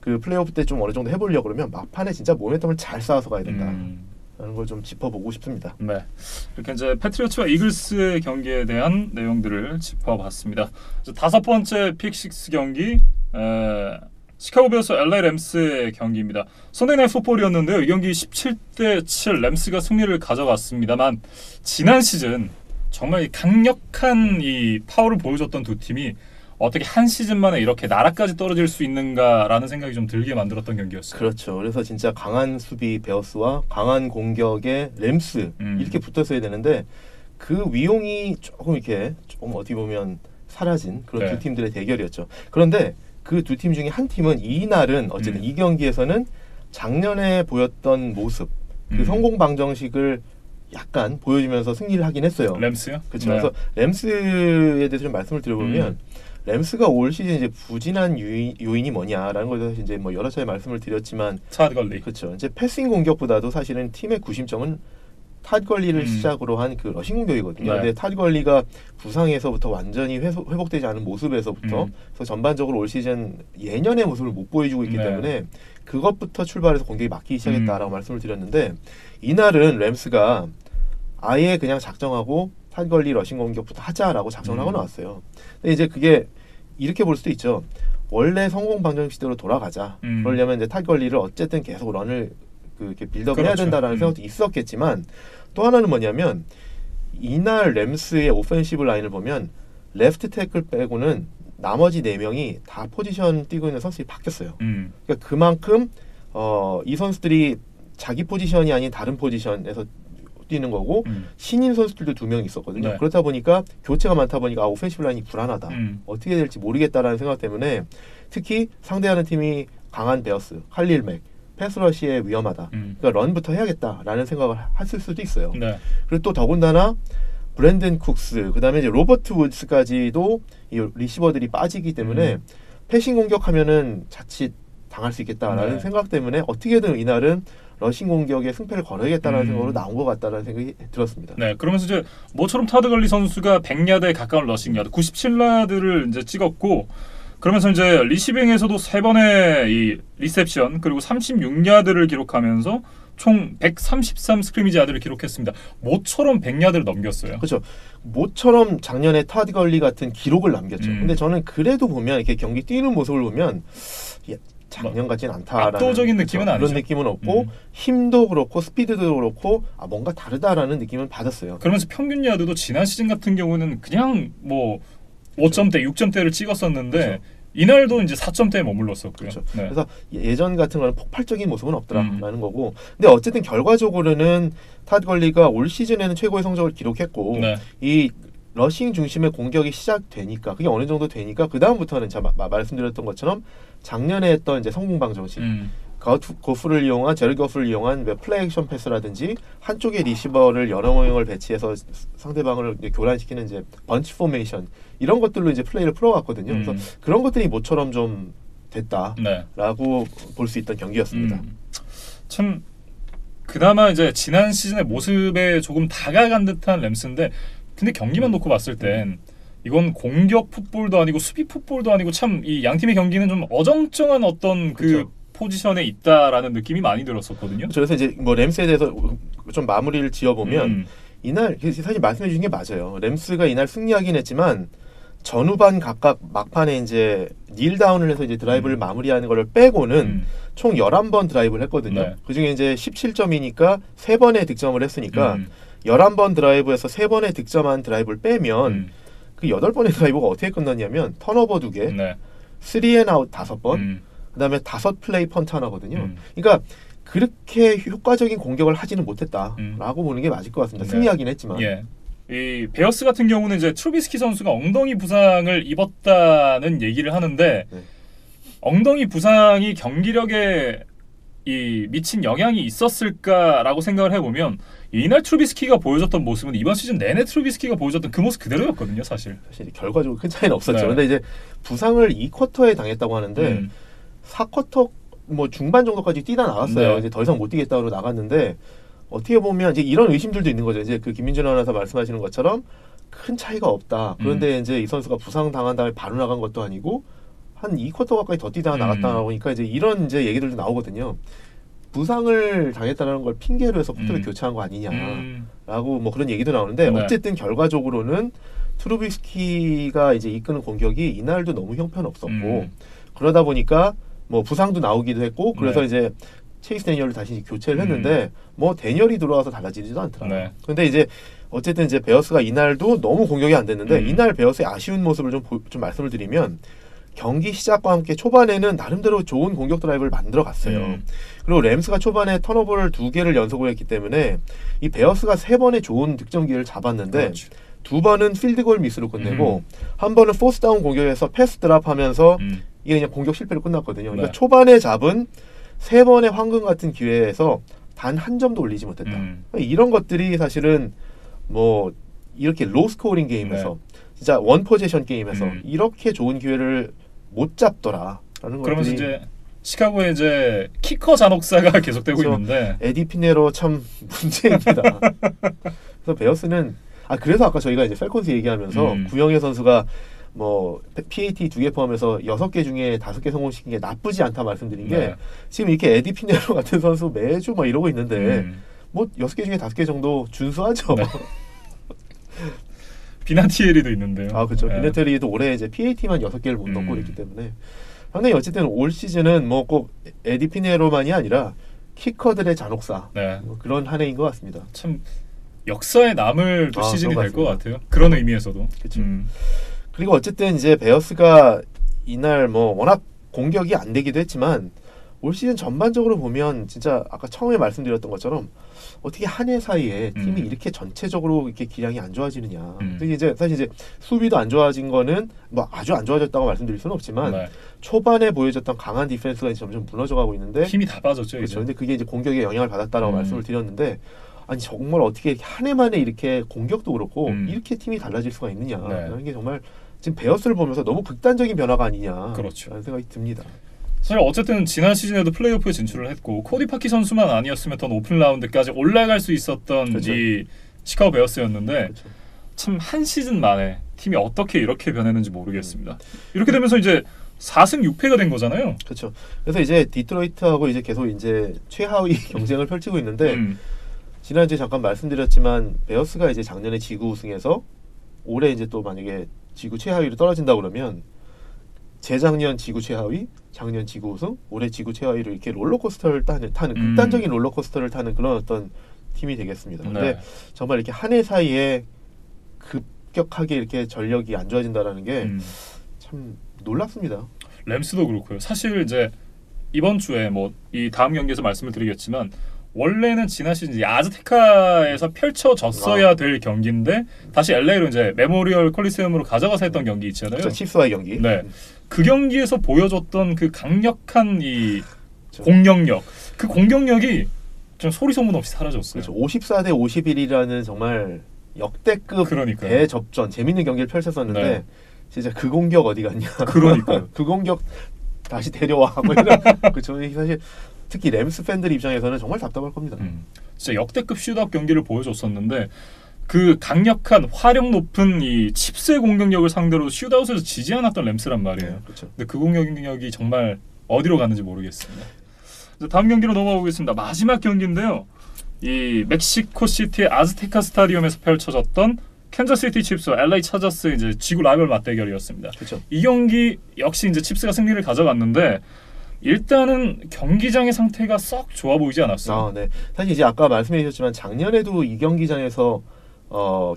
그 플레이오프 때 좀 어느 정도 해보려고 그러면 막판에 진짜 모멘텀을 잘 쌓아서 가야 된다. 라는 걸 좀 짚어보고 싶습니다. 네, 이렇게 이제 패트리어츠와 이글스의 경기에 대한 내용들을 짚어봤습니다. 이제 5번째 픽6 경기 시카고 베어스 LA 램스의 경기입니다. 선데이 나잇 풋볼이었는데요. 이 경기 17대7 램스가 승리를 가져갔습니다만 지난 시즌 정말 강력한 이 파워를 보여줬던 두 팀이 어떻게 한 시즌 만에 이렇게 나라까지 떨어질 수 있는가라는 생각이 좀 들게 만들었던 경기였어요. 그렇죠. 그래서 진짜 강한 수비 베어스와 강한 공격의 램스 이렇게 붙었어야 되는데 그 위용이 조금 이렇게 좀 어떻게 보면 사라진 그런 두 팀들의 대결이었죠. 그런데 그 두 팀 중에 한 팀은 이날은 어쨌든 이 경기에서는 작년에 보였던 모습, 그 성공 방정식을 약간 보여주면서 승리를 하긴 했어요. 램스요? 그렇죠. 네. 그래서 램스에 대해서 좀 말씀을 드려보면 램스가 올 시즌 이제 부진한 요인이 뭐냐라는 것에 대해서 이제 뭐 여러 차례 말씀을 드렸지만 타드 걸리. 그렇죠. 이제 패싱 공격보다도 사실은 팀의 구심점은 타드 걸리를 시작으로 한 그 러싱 공격이거든요. 네. 근데 타드 걸리가 부상에서부터 완전히 회복되지 않은 모습에서부터 그래서 전반적으로 올 시즌 예년의 모습을 못 보여주고 있기 때문에 그것부터 출발해서 공격이 막히기 시작했다라고 말씀을 드렸는데 이날은 램스가 아예 그냥 작정하고 타드 걸리 러싱 공격부터 하자라고 작정을 하고 나왔어요. 근데 이제 그게 이렇게 볼 수도 있죠. 원래 성공 방정식대로 돌아가자. 그러려면 이제 타드 걸리를 어쨌든 계속 런을 이렇게 빌드업을 해야 된다라는 생각도 있었겠지만 또 하나는 뭐냐면 이날 램스의 오펜시브 라인을 보면 레프트 태클 빼고는 나머지 4명이 다 포지션 뛰고 있는 선수들이 바뀌었어요. 그러니까 그만큼 이 선수들이 자기 포지션이 아닌 다른 포지션에서 뛰는 거고 신인 선수들도 2명 있었거든요. 네. 그렇다 보니까 교체가 많다 보니까 오펜시브 라인이 불안하다. 어떻게 될지 모르겠다라는 생각 때문에 특히 상대하는 팀이 강한 베어스, 칼릴 맥, 패스러시에 위험하다. 그러니까 런부터 해야겠다라는 생각을 했을 수도 있어요. 네. 그리고 또 더군다나 브랜든 쿡스, 그다음에 이제 로버트 우드스까지도 이 리시버들이 빠지기 때문에 패싱 공격하면은 자칫 당할 수 있겠다라는 생각 때문에 어떻게든 이날은 러싱 공격에 승패를 걸어야겠다는 생각으로 나온 것 같다는 생각이 들었습니다. 네, 그러면서 이제 모처럼 타드 걸리 선수가 100야드에 가까운 러싱 야드, 97야드를 이제 찍었고, 그러면서 이제 리시빙에서도 3번의 이 리셉션 그리고 36야드를 기록하면서 총 133 스크리미지 야드를 기록했습니다. 모처럼 100야드를 넘겼어요. 그렇죠. 모처럼 작년에 타드 걸리 같은 기록을 남겼죠. 근데 저는 그래도 보면 이렇게 경기 뛰는 모습을 보면 작년 같진 않다라는 압도적인 느낌은 아니죠. 그런 느낌은 없고 힘도 그렇고 스피드도 그렇고 뭔가 다르다라는 느낌을 받았어요. 그러면서 평균 야드도 지난 시즌 같은 경우는 그냥 뭐 5점대, 6점대를 찍었었는데 그렇죠. 이날도 이제 4점대에 머물렀었고요. 그렇죠. 네. 그래서 예전 같은 거는 폭발적인 모습은 없더라라는 거고, 근데 어쨌든 결과적으로는 타드 걸리가 올 시즌에는 최고의 성적을 기록했고 이 러싱 중심의 공격이 시작되니까 그게 어느 정도 되니까 그 다음부터는 제가 말씀드렸던 것처럼 작년에 했던 이제 성공 방정식, 거프를 이용한 제럴 거프를 이용한 플레이 액션 패스라든지 한쪽에 리시버를 여러 명을 배치해서 상대방을 이제 교란시키는 이제 번치 포메이션 이런 것들로 이제 플레이를 풀어갔거든요. 그래서 그런 것들이 모처럼 좀 됐다라고 볼 수 있던 경기였습니다. 참 그나마 이제 지난 시즌의 모습에 조금 다가간 듯한 램스인데 근데 경기만 놓고 봤을 땐 이건 공격 풋볼도 아니고 수비 풋볼도 아니고 참 이 양 팀의 경기는 좀 어정쩡한 어떤 그 그쵸. 포지션에 있다라는 느낌이 많이 들었었거든요. 그래서 이제 뭐 램스에 대해서 좀 마무리를 지어보면 이날 사실 말씀해 주신 게 맞아요. 램스가 이날 승리하긴 했지만 전후반 각각 막판에 이제 닐다운을 해서 이제 드라이브를 마무리하는 거를 빼고는 총 11번 드라이브를 했거든요. 네. 그중에 이제 17점이니까 3번의 득점을 했으니까 11번 드라이브에서 3번의 득점한 드라이브를 빼면 그 8번의 드라이브가 어떻게 끝났냐면 턴오버 2개, 네. 3앤아웃 5번, 그다음에 5플레이 펀트 하나거든요. 그러니까 그렇게 효과적인 공격을 하지는 못했다라고 보는 게 맞을 것 같습니다. 네. 승리하긴 했지만. 예. 이 베어스 같은 경우는 이제 트루비스키 선수가 엉덩이 부상을 입었다는 얘기를 하는데 네. 엉덩이 부상이 경기력에 이 미친 영향이 있었을까라고 생각을 해보면 이날 트루비스키가 보여줬던 모습은 이번 시즌 내내 트루비스키가 보여줬던 그 모습 그대로였거든요, 사실. 사실 결과적으로 큰 차이는 없었죠. 네. 근데 이제 부상을 2쿼터에 당했다고 하는데 4쿼터 뭐 중반 정도까지 뛰다 나갔어요. 네. 이제 더 이상 못 뛰겠다고 나갔는데 어떻게 보면 이제 이런 의심들도 있는 거죠. 이제 그 김민준 아나운서 말씀하시는 것처럼 큰 차이가 없다. 그런데 이제 이 선수가 부상 당한 다음에 바로 나간 것도 아니고 한 2쿼터 가까이 더 뛰다가 나갔다 보니까 이제 이런 이제 얘기들도 나오거든요. 부상을 당했다는 걸 핑계로 해서 포트를 교체한 거 아니냐라고 뭐 그런 얘기도 나오는데 네. 어쨌든 결과적으로는 트루비스키가 이제 이끄는 공격이 이날도 너무 형편없었고 그러다 보니까 뭐 부상도 나오기도 했고 그래서 네. 이제 체이스 데니얼을 다시 교체를 했는데 뭐 데니얼이 들어와서 달라지지도 않더라고요. 네. 근데 이제 어쨌든 이제 베어스가 이날도 너무 공격이 안 됐는데 이날 베어스의 아쉬운 모습을 좀 말씀을 드리면 경기 시작과 함께 초반에는 나름대로 좋은 공격 드라이브를 만들어 갔어요. 그리고 램스가 초반에 턴오버를 2개를 연속으로 했기 때문에 이 베어스가 3번의 좋은 득점 기회를 잡았는데 그렇죠. 2번은 필드골 미스로 끝내고 한 번은 포스다운 공격에서 패스 드랍하면서 이게 그냥 공격 실패로 끝났거든요. 그러니까 네. 초반에 잡은 3번의 황금 같은 기회에서 단 한 점도 올리지 못했다. 그러니까 이런 것들이 사실은 뭐 이렇게 로우 스코어링 게임에서 진짜 원 포지션 게임에서 이렇게 좋은 기회를 못 잡더라라는 그러면서 것들이 이제 시카고에 이제 키커 잔혹사가 계속되고 그렇죠. 있는데 에디 피네로 참 문제입니다. 그래서 베어스는 그래서 아까 저희가 이제 펠콘스 얘기하면서 구영애 선수가 뭐 PAT 2개 포함해서 6개 중에 5개 성공시킨 게 나쁘지 않다 말씀드린 게 지금 이렇게 에디 피네로 같은 선수 매주 막 이러고 있는데 뭐 6개 중에 5개 정도 준수하죠. 네. 비나티에리도 있는데요. 그렇죠. 네. 비네테리도 올해 이제 PAT만 6개를 못 넣고 있기 때문에 상당히 어쨌든 올 시즌은 뭐 꼭 에디 피네로만이 아니라 키커들의 잔혹사 뭐 그런 한 해인 것 같습니다. 참 역사에 남을 또 시즌이 될 것 같습니다. 같아요. 그런 의미에서도. 그렇죠. 그리고 어쨌든 이제 베어스가 이날 뭐 워낙 공격이 안 되기도 했지만 올 시즌 전반적으로 보면 진짜 아까 처음에 말씀드렸던 것처럼 어떻게 한 해 사이에 팀이 이렇게 전체적으로 이렇게 기량이 안 좋아지느냐. 근데 이제 사실 이제 수비도 안 좋아진 거는 뭐 아주 안 좋아졌다고 말씀드릴 수는 없지만 초반에 보여줬던 강한 디펜스가 이제 점점 무너져가고 있는데 힘이 다 빠졌죠. 그렇죠. 근데 그게 이제 공격에 영향을 받았다라고 말씀을 드렸는데 아니 정말 어떻게 한 해만에 이렇게 공격도 그렇고 이렇게 팀이 달라질 수가 있느냐라는 게 정말 지금 베어스를 보면서 너무 극단적인 변화가 아니냐 그렇죠. 라는 생각이 듭니다. 사실 어쨌든 지난 시즌에도 플레이오프에 진출을 했고 코디 파키 선수만 아니었으면 더 높은 라운드까지 올라갈 수 있었던 그렇죠. 이 시카고 베어스였는데 그렇죠. 참 한 시즌 만에 팀이 어떻게 이렇게 변했는지 모르겠습니다. 이렇게 되면서 이제 4승 6패가 된 거잖아요. 그렇죠. 그래서 이제 디트로이트하고 이제 계속 이제 최하위 경쟁을 펼치고 있는데 지난주에 잠깐 말씀드렸지만 베어스가 이제 작년에 지구 우승해서 올해 이제 또 만약에 지구 최하위로 떨어진다 그러면 재작년 지구 최하위, 작년 지구 우승, 올해 지구 최하위를 이렇게 롤러코스터를 타는 극단적인 롤러코스터를 타는 그런 어떤 팀이 되겠습니다. 근데 정말 이렇게 한 해 사이에 급격하게 이렇게 전력이 안 좋아진다라는 게 참 놀랍습니다. 램스도 그렇고요. 사실 이제 이번 주에 뭐 이 다음 경기에서 말씀을 드리겠지만 원래는 지난 시즌 아즈테카에서 펼쳐졌어야 될 경기인데 다시 LA로 이제 메모리얼 콜리세움으로 가져가서 했던 경기 있잖아요. 그렇죠. 칩스와의 경기. 네, 그 경기에서 보여줬던 그 강력한 이 그렇죠. 공격력, 그 공격력이 좀 소리 소문 없이 사라졌어요. 그렇죠. 54대 51이라는 정말 역대급 그러니까요. 대접전, 재밌는 경기를 펼쳤었는데 네. 진짜 그 공격 어디 갔냐? 그러니까요. 그 공격 다시 데려와. 뭐 이런. 그렇죠. 사실 특히 램스 팬들 입장에서는 정말 답답할 겁니다. 진짜 역대급 슛아웃 경기를 보여줬었는데 그 강력한 화력 높은 이 칩스의 공격력을 상대로 슈트아웃에서 지지 않았던 램스란 말이에요. 네, 그렇죠. 근데 그 공격력이 정말 어디로 가는지 모르겠습니다. 이제 다음 경기로 넘어가 보겠습니다. 마지막 경기인데요. 이 멕시코시티의 아즈테카 스타디움에서 펼쳐졌던 캔자스시티 칩스와 LA 차저스 이제 지구 라이벌 맞대결이었습니다. 그렇죠. 이 경기 역시 이제 칩스가 승리를 가져갔는데 일단은 경기장의 상태가 썩 좋아 보이지 않았어요. 네. 사실 이제 아까 말씀해 주셨지만 작년에도 이 경기장에서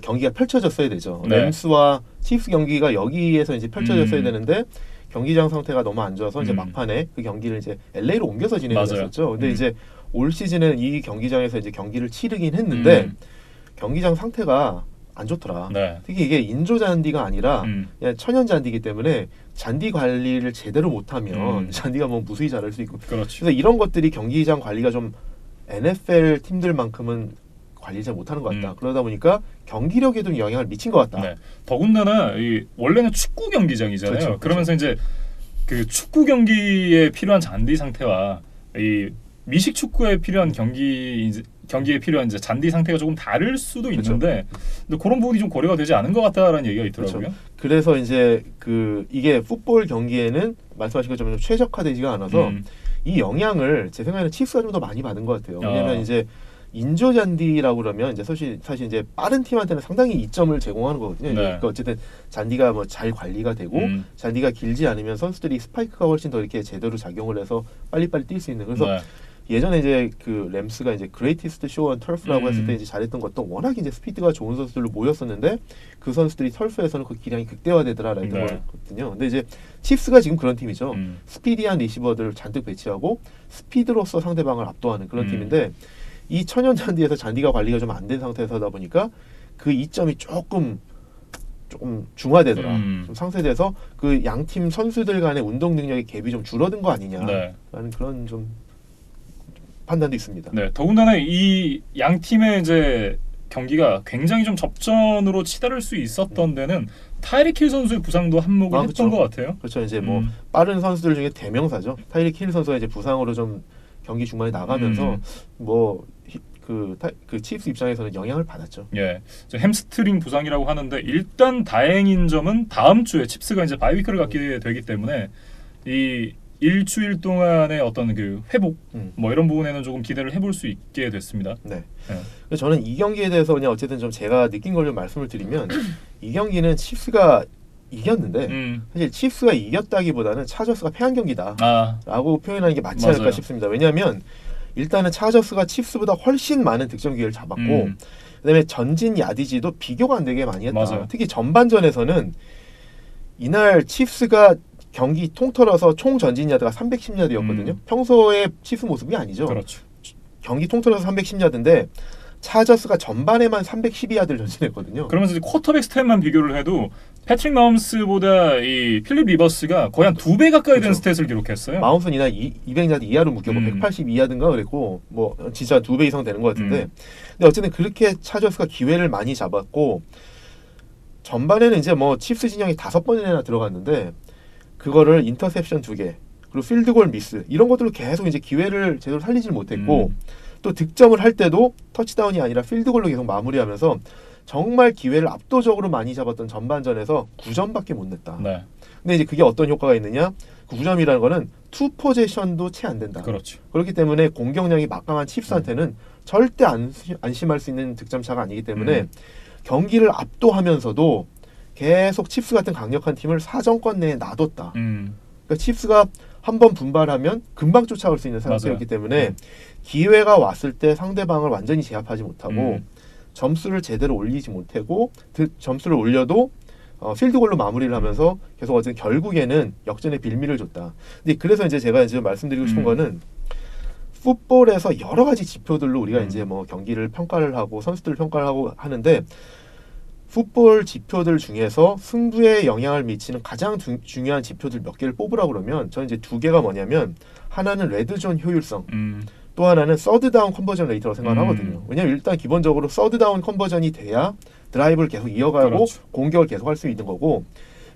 경기가 펼쳐졌어야 되죠. 네. 램스와 칩스 경기가 여기에서 이제 펼쳐졌어야 되는데 경기장 상태가 너무 안 좋아서 이제 막판에 그 경기를 이제 LA로 옮겨서 진행했었죠. 근데 이제 올 시즌은 이 경기장에서 이제 경기를 치르긴 했는데 경기장 상태가 안 좋더라. 네. 특히 이게 인조 잔디가 아니라 그냥 천연 잔디이기 때문에 잔디 관리를 제대로 못하면 잔디가 뭐 무수히 자랄 수 있고. 그렇죠. 그래서 이런 것들이 경기장 관리가 좀 NFL 팀들만큼은 관리 잘 못하는 것 같다. 그러다 보니까 경기력에도 영향을 미친 것 같다. 네. 더군다나 이 원래는 축구 경기장이잖아요. 그렇죠, 그러면서 이제 그 축구 경기에 필요한 잔디 상태와 이 미식 축구에 필요한 경기에 필요한 이제 잔디 상태가 조금 다를 수도 있는데, 근데 그런 부분이 좀 고려가 되지 않은 것 같다라는 얘기가 있더라고요. 그렇죠. 그래서 이제 이게 풋볼 경기에는 말씀하신 것처럼 좀 최적화되지가 않아서 이 영향을 제 생각에는 칩스가 좀 더 많이 받은 것 같아요. 왜냐면 이제 인조 잔디라고 그러면 이제 사실 이제 빠른 팀한테는 상당히 이점을 제공하는 거거든요. 네. 그러니까 어쨌든 잔디가 뭐 잘 관리가 되고 잔디가 길지 않으면 선수들이 스파이크가 훨씬 더 이렇게 제대로 작용을 해서 빨리빨리 뛸 수 있는. 그래서 네. 예전에 이제 그 램스가 이제 그레이티스트 쇼 온 터프라고 했을 때 이제 잘했던 것도 워낙 이제 스피드가 좋은 선수들로 모였었는데 그 선수들이 터프에서는 그 기량이 극대화되더라라는 거거든요. 근데 이제 칩스가 지금 그런 팀이죠. 스피디한 리시버들을 잔뜩 배치하고 스피드로서 상대방을 압도하는 그런 팀인데 이 천연 잔디에서 잔디가 관리가 좀 안 된 상태에서 하다 보니까 그 이점이 조금 중화되더라. 좀 상쇄돼서 그 양팀 선수들 간의 운동 능력의 갭이 좀 줄어든 거 아니냐라는 그런 좀 판단도 있습니다. 네, 더군다나 이 양 팀의 이제 경기가 굉장히 좀 접전으로 치달을 수 있었던 데는 타이릭 힐 선수의 부상도 한몫을 했던 것 같아요. 그렇죠. 이제 뭐 빠른 선수들 중에 대명사죠. 타이릭 힐 선수가 이제 부상으로 좀 경기 중반에 나가면서 뭐 그 칩스 입장에서는 영향을 받았죠. 예, 햄스트링 부상이라고 하는데 일단 다행인 점은 다음 주에 칩스가 이제 바이위크를 갖게 되기 때문에 이 일주일 동안의 어떤 그 회복 뭐 이런 부분에는 조금 기대를 해볼 수 있게 됐습니다. 네. 그래서 저는 이 경기에 대해서 그냥 어쨌든 좀 제가 느낀 걸 좀 말씀을 드리면 이 경기는 칩스가 이겼는데 사실 칩스가 이겼다기보다는 차저스가 패한 경기다라고 표현하는 게 맞지 않을까 싶습니다. 왜냐하면 일단은 차저스가 칩스보다 훨씬 많은 득점 기회를 잡았고 그다음에 전진 야디지도 비교가 안 되게 많이 했다. 맞아요. 특히 전반전에서는 이날 칩스가 경기 통틀어서 총 전진 야드가 310야드였거든요. 평소에 칩스 모습이 아니죠. 그렇죠. 경기 통틀어서 310야드인데 차저스가 전반에만 312야드를 전진했거든요. 그러면서 이제 쿼터백 스탯만 비교를 해도 패트릭 마홈스보다 이 필립 리버스가 거의 한 2배 가까이 되는 스탯을 기록했어요. 마홈스는 이날 200야드 이하로 묶였고 182야드인가 그랬고 뭐 진짜 2배 이상 되는 것 같은데 근데 어쨌든 그렇게 차저스가 기회를 많이 잡았고 전반에는 이제 뭐 칩스 진영이 5번이나 들어갔는데 그거를 인터셉션 2개 그리고 필드골 미스 이런 것들로 계속 이제 기회를 제대로 살리질 못했고 또 득점을 할 때도 터치다운이 아니라 필드골로 계속 마무리하면서 정말 기회를 압도적으로 많이 잡았던 전반전에서 9점밖에 못 냈다. 네. 근데 이제 그게 어떤 효과가 있느냐? 그 9점이라는 거는 투 포제션도 채 안 된다. 그렇죠. 그렇기 때문에 공격량이 막강한 칩스한테는 절대 안심할 수 있는 득점 차가 아니기 때문에 경기를 압도하면서도 계속 칩스 같은 강력한 팀을 4점권 내에 놔뒀다. 그러니까 칩스가 한번 분발하면 금방 쫓아올 수 있는 상태였기 때문에 기회가 왔을 때 상대방을 완전히 제압하지 못하고 점수를 제대로 올리지 못하고 점수를 올려도 필드골로 마무리를 하면서 계속 어쨌든 결국에는 역전의 빌미를 줬다. 근데 그래서 이제 제가 이제 말씀드리고 싶은 거는 풋볼에서 여러 가지 지표들로 우리가 이제 뭐 경기를 평가를 하고 선수들을 평가를 하고 하는데 풋볼 지표들 중에서 승부에 영향을 미치는 가장 중요한 지표들 몇 개를 뽑으라고 그러면 저는 이제 2개가 뭐냐면 하나는 레드존 효율성 또 하나는 서드다운 컨버전 레이트라고 생각을 하거든요. 왜냐하면 일단 기본적으로 서드다운 컨버전이 돼야 드라이브를 계속 이어가고 그렇죠. 공격을 계속 할 수 있는 거고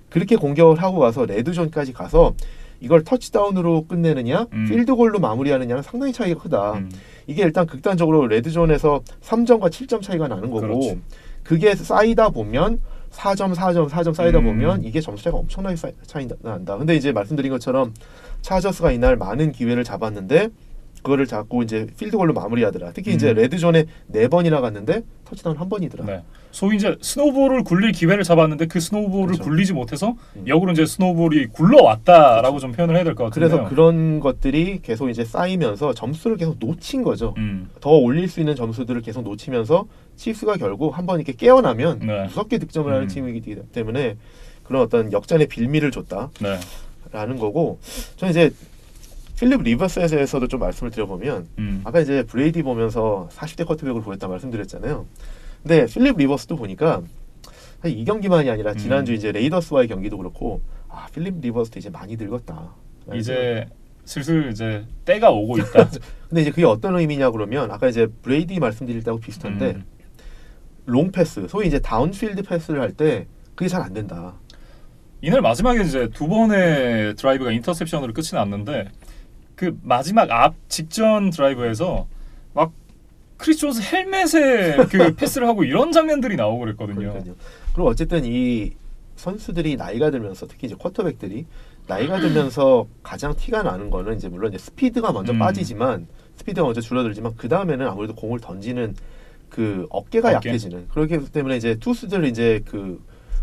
그렇게 공격을 하고 가서 레드존까지 가서 이걸 터치다운으로 끝내느냐 필드골로 마무리하느냐는 상당히 차이가 크다. 이게 일단 극단적으로 레드존에서 3점과 7점 차이가 나는 거고 그렇죠. 그게 쌓이다 보면 4점, 4점, 4점 쌓이다 보면 이게 점수 차이가 엄청나게 차이 난다. 근데 이제 말씀드린 것처럼 차저스가 이날 많은 기회를 잡았는데 그거를 잡고 이제 필드골로 마무리하더라. 특히 이제 레드존에 4번이나 갔는데 터치다운 1번이더라. 네. 소위 이제 스노우볼을 굴릴 기회를 잡았는데 그 스노우볼을 그렇죠. 굴리지 못해서 역으로 이제 스노우볼이 굴러왔다라고 그렇죠. 좀 표현을 해야 될 것 같은데요. 그래서 그런 것들이 계속 이제 쌓이면서 점수를 계속 놓친 거죠. 더 올릴 수 있는 점수들을 계속 놓치면서 치프스가 결국 한번 이렇게 깨어나면 네. 무섭게 득점을 하는 팀이기 때문에 그런 어떤 역전의 빌미를 줬다라는 네. 거고, 저는 이제 필립 리버스에서도 좀 말씀을 드려보면 아까 이제 브레이디 보면서 40대 쿼터백으로 보였다 말씀드렸잖아요. 근데 필립 리버스도 보니까 사실 이 경기만이 아니라 지난주 이제 레이더스와의 경기도 그렇고 필립 리버스도 이제 많이 늙었다. 이제 슬슬 이제 때가 오고 있다. 근데 이제 그게 어떤 의미냐 그러면 아까 이제 브레이디 말씀드릴 때하고 비슷한데 롱 패스, 소위 이제 다운필드 패스를 할 때 그게 잘 안 된다. 이날 마지막에 이제 2번의 드라이브가 인터셉션으로 끝이 났는데 그 마지막 앞 직전 드라이브에서 막 크리스 존스 헬멧에 그 패스를 하고 이런 장면들이 나오고 그랬거든요. 그러니까요. 그리고 어쨌든 이 선수들이 나이가 들면서 특히 이제 쿼터백들이 나이가 들면서 가장 티가 나는 거는 이제 물론 이제 스피드가 먼저 빠지지만 스피드가 먼저 줄어들지만 그 다음에는 아무래도 공을 던지는 그 어깨가 약해지는, 그렇기 때문에 이제 투수들 이제 그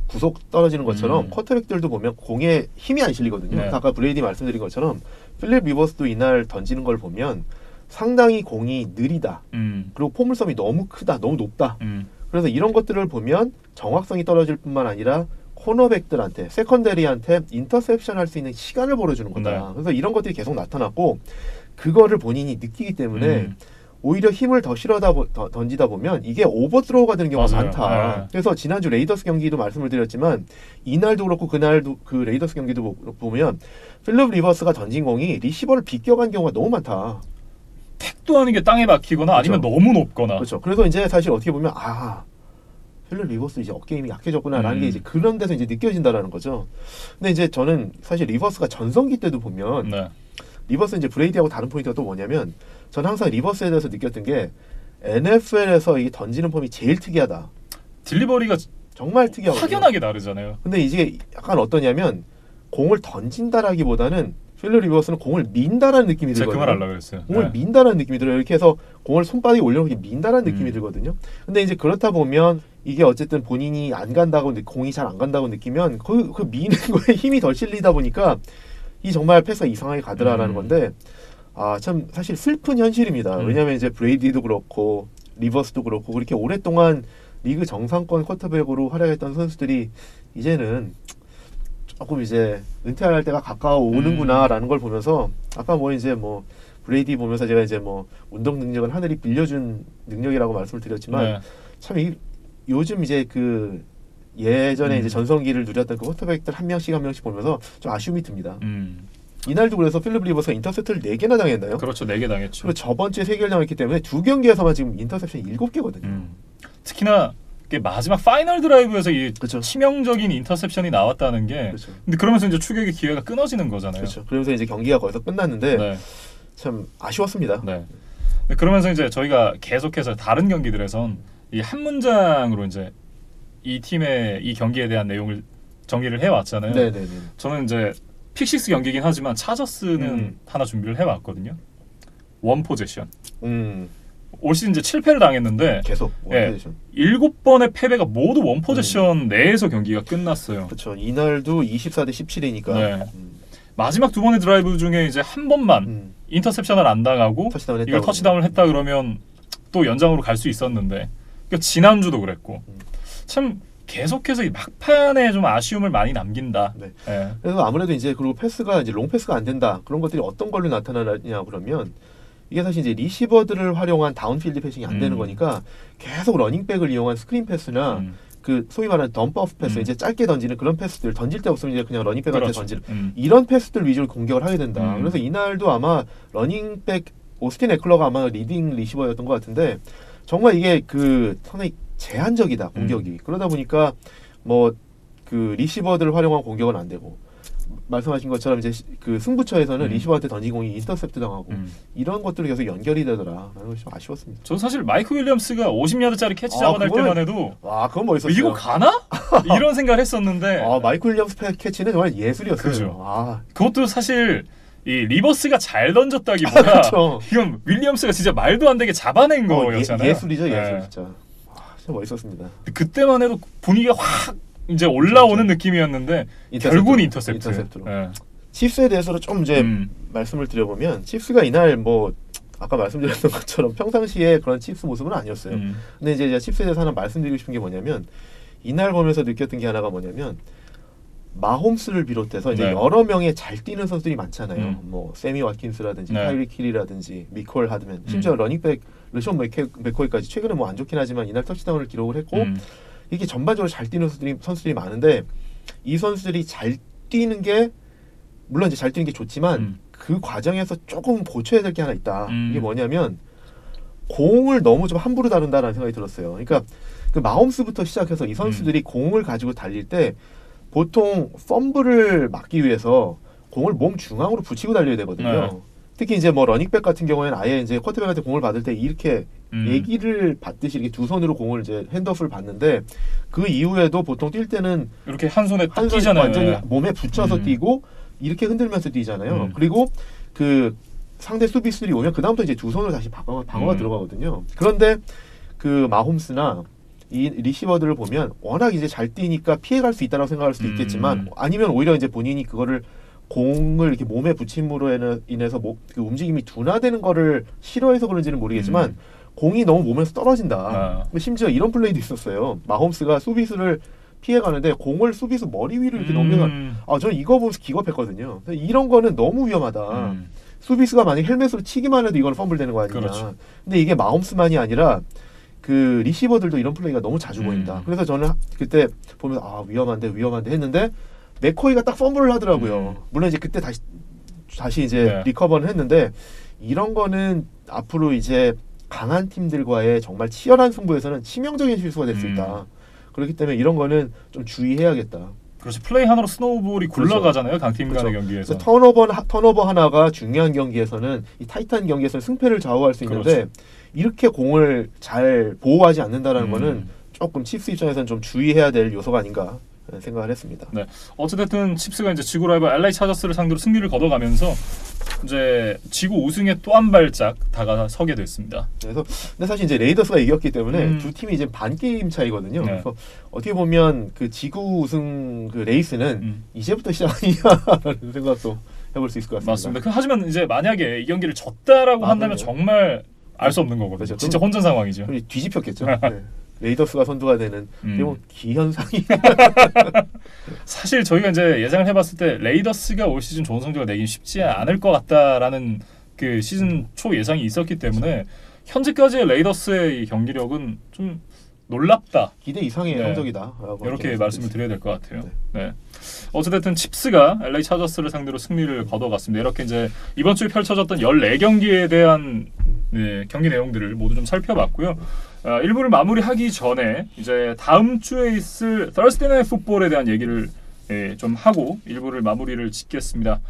구속 떨어지는 것처럼 쿼터백들도 보면 공에 힘이 안 실리거든요. 네. 아까 브레이디 말씀드린 것처럼 필립 리버스도 이날 던지는 걸 보면 상당히 공이 느리다. 그리고 포물섬이 너무 크다, 너무 높다. 그래서 이런 것들을 보면 정확성이 떨어질 뿐만 아니라 코너백들한테, 세컨데리한테 인터셉션 할 수 있는 시간을 벌어주는 거다. 네. 그래서 이런 것들이 계속 나타났고 그거를 본인이 느끼기 때문에 오히려 힘을 더 실어다 던지다 보면 이게 오버드로우가 되는 경우가 맞아요. 많다. 네. 그래서 지난주 레이더스 경기도 말씀을 드렸지만 이날도 그렇고 그날도 그 레이더스 경기도 보면 필립 리버스가 던진 공이 리시버를 비껴간 경우가 너무 많다. 택도 아닌 게 땅에 박히거나 아니면 그렇죠. 너무 높거나. 그렇죠. 그래서 이제 사실 어떻게 보면 필립 리버스 이제 어깨 힘이 약해졌구나라는 게 이제 그런 데서 이제 느껴진다라는 거죠. 근데 이제 저는 사실 리버스가 전성기 때도 보면 네. 리버스 이제 브레이디하고 다른 포인트가 또 뭐냐면 저는 항상 리버스에 대해서 느꼈던 게 NFL에서 이 던지는 폼이 제일 특이하다. 딜리버리가 정말 특이하거든요. 확연하게 다르잖아요. 근데 이게 약간 어떠냐면 공을 던진다라기보다는 필립 리버스는 공을 민다라는 느낌이 제가 들거든요. 그 말 하려고 했어요. 공을 민다라는 느낌이 들어요. 이렇게 해서 공을 손바닥에 올려놓기 민다라는 느낌이 들거든요. 근데 이제 그렇다 보면 이게 어쨌든 본인이 안 간다고, 공이 잘 안 간다고 느끼면 그 미는 거에 힘이 덜 실리다 보니까 이 정말 패스가 이상하게 가더라라는 건데 참 사실 슬픈 현실입니다. 왜냐하면 이제 브레이디도 그렇고 리버스도 그렇고 그렇게 오랫동안 리그 정상권 쿼터백으로 활약했던 선수들이 이제는 조금 이제 은퇴할 때가 가까워 오는구나라는 걸 보면서 아까 이제 브레이디 보면서 제가 이제 운동 능력은 하늘이 빌려준 능력이라고 말씀을 드렸지만 네. 참 요즘 이제 그 예전에 이제 전성기를 누렸던 그 쿼터백들 한 명씩 보면서 좀 아쉬움이 듭니다. 이날도 그래서 필립 리버스가 인터셉트를 4개나 당했나요? 그렇죠. 4개 당했죠. 그리고 저번 주에 3개를 당했기 때문에 2경기에서만 지금 인터셉션 7개거든요. 특히나 마지막 파이널 드라이브에서 이 그렇죠. 치명적인 인터셉션이 나왔다는 게 그렇죠. 근데 그러면서 이제 추격의 기회가 끊어지는 거잖아요. 그렇죠. 그러면서 이제 경기가 거기서 끝났는데 네. 참 아쉬웠습니다. 네. 그러면서 이제 저희가 계속해서 다른 경기들에선 이 한 문장으로 이제 이 팀의 이 경기에 대한 내용을 정리를 해왔잖아요. 네네네. 저는 이제 픽식스 경기긴 하지만 차저스는 하나 준비를 해왔거든요. 원 포제션. 올 시즌 이제 7패를 당했는데 계속 원포지션. 7번의 패배가 모두 원 포제션 내에서 경기가 끝났어요. 그렇죠. 이날도 24대 17이니까 네. 마지막 2번의 드라이브 중에 이제 한 번만 인터셉션을 안 당하고 이걸 터치다운을 했다 그러면 또 연장으로 갈 수 있었는데 그러니까 지난주도 그랬고 참 계속해서 이 막판에 좀 아쉬움을 많이 남긴다. 네. 네. 그래서 아무래도 이제 그리고 패스가 이제 롱 패스가 안 된다. 그런 것들이 어떤 걸로 나타나냐 그러면 이게 사실 이제 리시버들을 활용한 다운필드 패싱이 안 되는 거니까 계속 러닝백을 이용한 스크린 패스나 그 소위 말하는 덤프오프 패스, 이제 짧게 던지는 그런 패스들, 던질 데 없으면 이제 그냥 러닝백한테 그렇죠. 던지는 이런 패스들 위주로 공격을 하게 된다. 그래서 이날도 아마 러닝백 오스틴 에클러가 아마 리딩 리시버였던 것 같은데 정말 이게 그 상당히 제한적이다 공격이. 그러다 보니까 그 리시버들을 활용한 공격은 안 되고 말씀하신 것처럼 이제 그 승부처에서는 리시버한테 던진 공이 인터셉트 당하고 이런 것들이 계속 연결이 되더라라는 것이 좀 아쉬웠습니다. 저는 사실 마이크 윌리엄스가 50야드짜리 캐치 잡아낼 때만 해도 와 그건 멋있었어요. 이거 가나? 이런 생각을 했었는데 마이크 윌리엄스 캐치는 정말 예술이었어요. 그렇죠. 그것도 사실 이 리버스가 잘 던졌다기보다 그렇죠. 이건 윌리엄스가 진짜 말도 안 되게 잡아낸 거였잖아요. 예술이죠, 예술 진짜. 진짜 멋있었습니다. 그때만 해도 분위기가 확 이제 올라오는 느낌이었는데 결국은 인터셉트로. 네. 칩스에 대해서도 좀 이제 말씀을 드려보면 칩스가 이날 뭐 아까 말씀드렸던 것처럼 평상시에 그런 칩스 모습은 아니었어요. 근데 이제 칩스에 대해서 하나 말씀드리고 싶은 게 뭐냐면 이날 보면서 느꼈던 게 하나가 뭐냐면 마홈스를 비롯해서 이제 여러 명의 잘 뛰는 선수들이 많잖아요. 뭐 세미 왓킨스라든지 타이리 킬이라든지 미콜 하드맨, 심지어 러닝백 르션 맥코이까지 최근에 뭐 안 좋긴 하지만 이날 터치다운을 기록을 했고 이게 전반적으로 잘 뛰는 선수들이 많은데 이 선수들이 잘 뛰는 게 물론 이제 잘 뛰는 게 좋지만 그 과정에서 조금 고쳐야 될 게 하나 있다. 이게 뭐냐면 공을 너무 좀 함부로 다룬다라는 생각이 들었어요. 그러니까 그 마홈스부터 시작해서 이 선수들이 공을 가지고 달릴 때 보통 펌블을 막기 위해서 공을 몸 중앙으로 붙이고 달려야 되거든요. 네. 특히 이제 뭐 러닝백 같은 경우에는 아예 이제 쿼터백한테 공을 받을 때 이렇게 얘기를 받듯이 이렇게 두 손으로 공을 이제 핸드오프를 받는데 그 이후에도 보통 뛸 때는 이렇게 한 손에 딱 뛰잖아요. 완전히 몸에 붙여서 뛰고 이렇게 흔들면서 뛰잖아요. 그리고 그 상대 수비수들이 오면 그 다음부터 이제 두 손으로 다시 방어가 들어가거든요. 그런데 그 마홈스나 이 리시버들을 보면 워낙 이제 잘 뛰니까 피해갈 수 있다고 생각할 수도 있겠지만 아니면 오히려 이제 본인이 그거를 공을 이렇게 몸에 붙임으로 인해서 그 움직임이 둔화되는 거를 싫어해서 그런지는 모르겠지만 공이 너무 몸에서 떨어진다. 심지어 이런 플레이도 있었어요. 마홈스가 수비수를 피해가는데 공을 수비수 머리 위로 이렇게 넘겨가. 저는 이거 보면서 기겁했거든요. 이런 거는 너무 위험하다. 수비수가 만약 헬멧으로 치기만 해도 이건 펌블되는 거 아니냐. 그렇죠. 근데 이게 마홈스만이 아니라 그 리시버들도 이런 플레이가 너무 자주 보인다. 그래서 저는 그때 보면서 위험한데 했는데 맥코이가 딱 펌블을 하더라고요. 물론 이제 그때 다시 이제 리커버는 했는데 이런 거는 앞으로 이제 강한 팀들과의 정말 치열한 승부에서는 치명적인 실수가 될 수 있다. 그렇기 때문에 이런 거는 좀 주의해야겠다. 그렇지. 플레이 하나로 스노우볼이 굴러가잖아요. 강팀 간의 경기에서. 턴오버 하나가 중요한 경기에서는 이 타이트한 경기에서는 승패를 좌우할 수 있는데 이렇게 공을 잘 보호하지 않는다라는 거는 조금 칩스 입장에서는 좀 주의해야 될 요소가 아닌가 생각을 했습니다. 네. 어쨌든 칩스가 이제 지구 라이벌 LA 차저스를 상대로 승리를 거둬가면서 이제 지구 우승에 또 한 발짝 다가서게 됐습니다. 그래서 근데 사실 이제 레이더스가 이겼기 때문에 두 팀이 이제 반 게임 차이거든요. 그래서 어떻게 보면 그 지구 우승 그 레이스는 이제부터 시작 아니냐라는 생각도 해볼 수 있을 것 같습니다. 맞습니다. 하지만 이제 만약에 이 경기를 졌다라고 한다면 정말 알 수 없는 거거든요. 그렇죠. 진짜 혼전 상황이죠. 뒤집혔겠죠. 네. 레이더스가 선두가 되는 뭐 기현상이. 사실 저희가 이제 예상을 해봤을 때 레이더스가 올 시즌 좋은 성적을 내긴 쉽지 않을 것 같다라는 그 시즌 초 예상이 있었기 때문에 현재까지의 레이더스의 이 경기력은 좀 놀랍다. 기대 이상의 성적이다. 이렇게 말씀을 드려야 될 것 같아요. 네. 어쨌든 칩스가 LA 차저스를 상대로 승리를 거둬갔습니다. 이렇게 이제 이번 주에 펼쳐졌던 14경기에 대한 경기 내용들을 모두 좀 살펴봤고요. 1부를 마무리하기 전에 이제 다음 주에 있을 Thursday Night Football에 대한 얘기를 좀 하고 1부를 마무리를 짓겠습니다.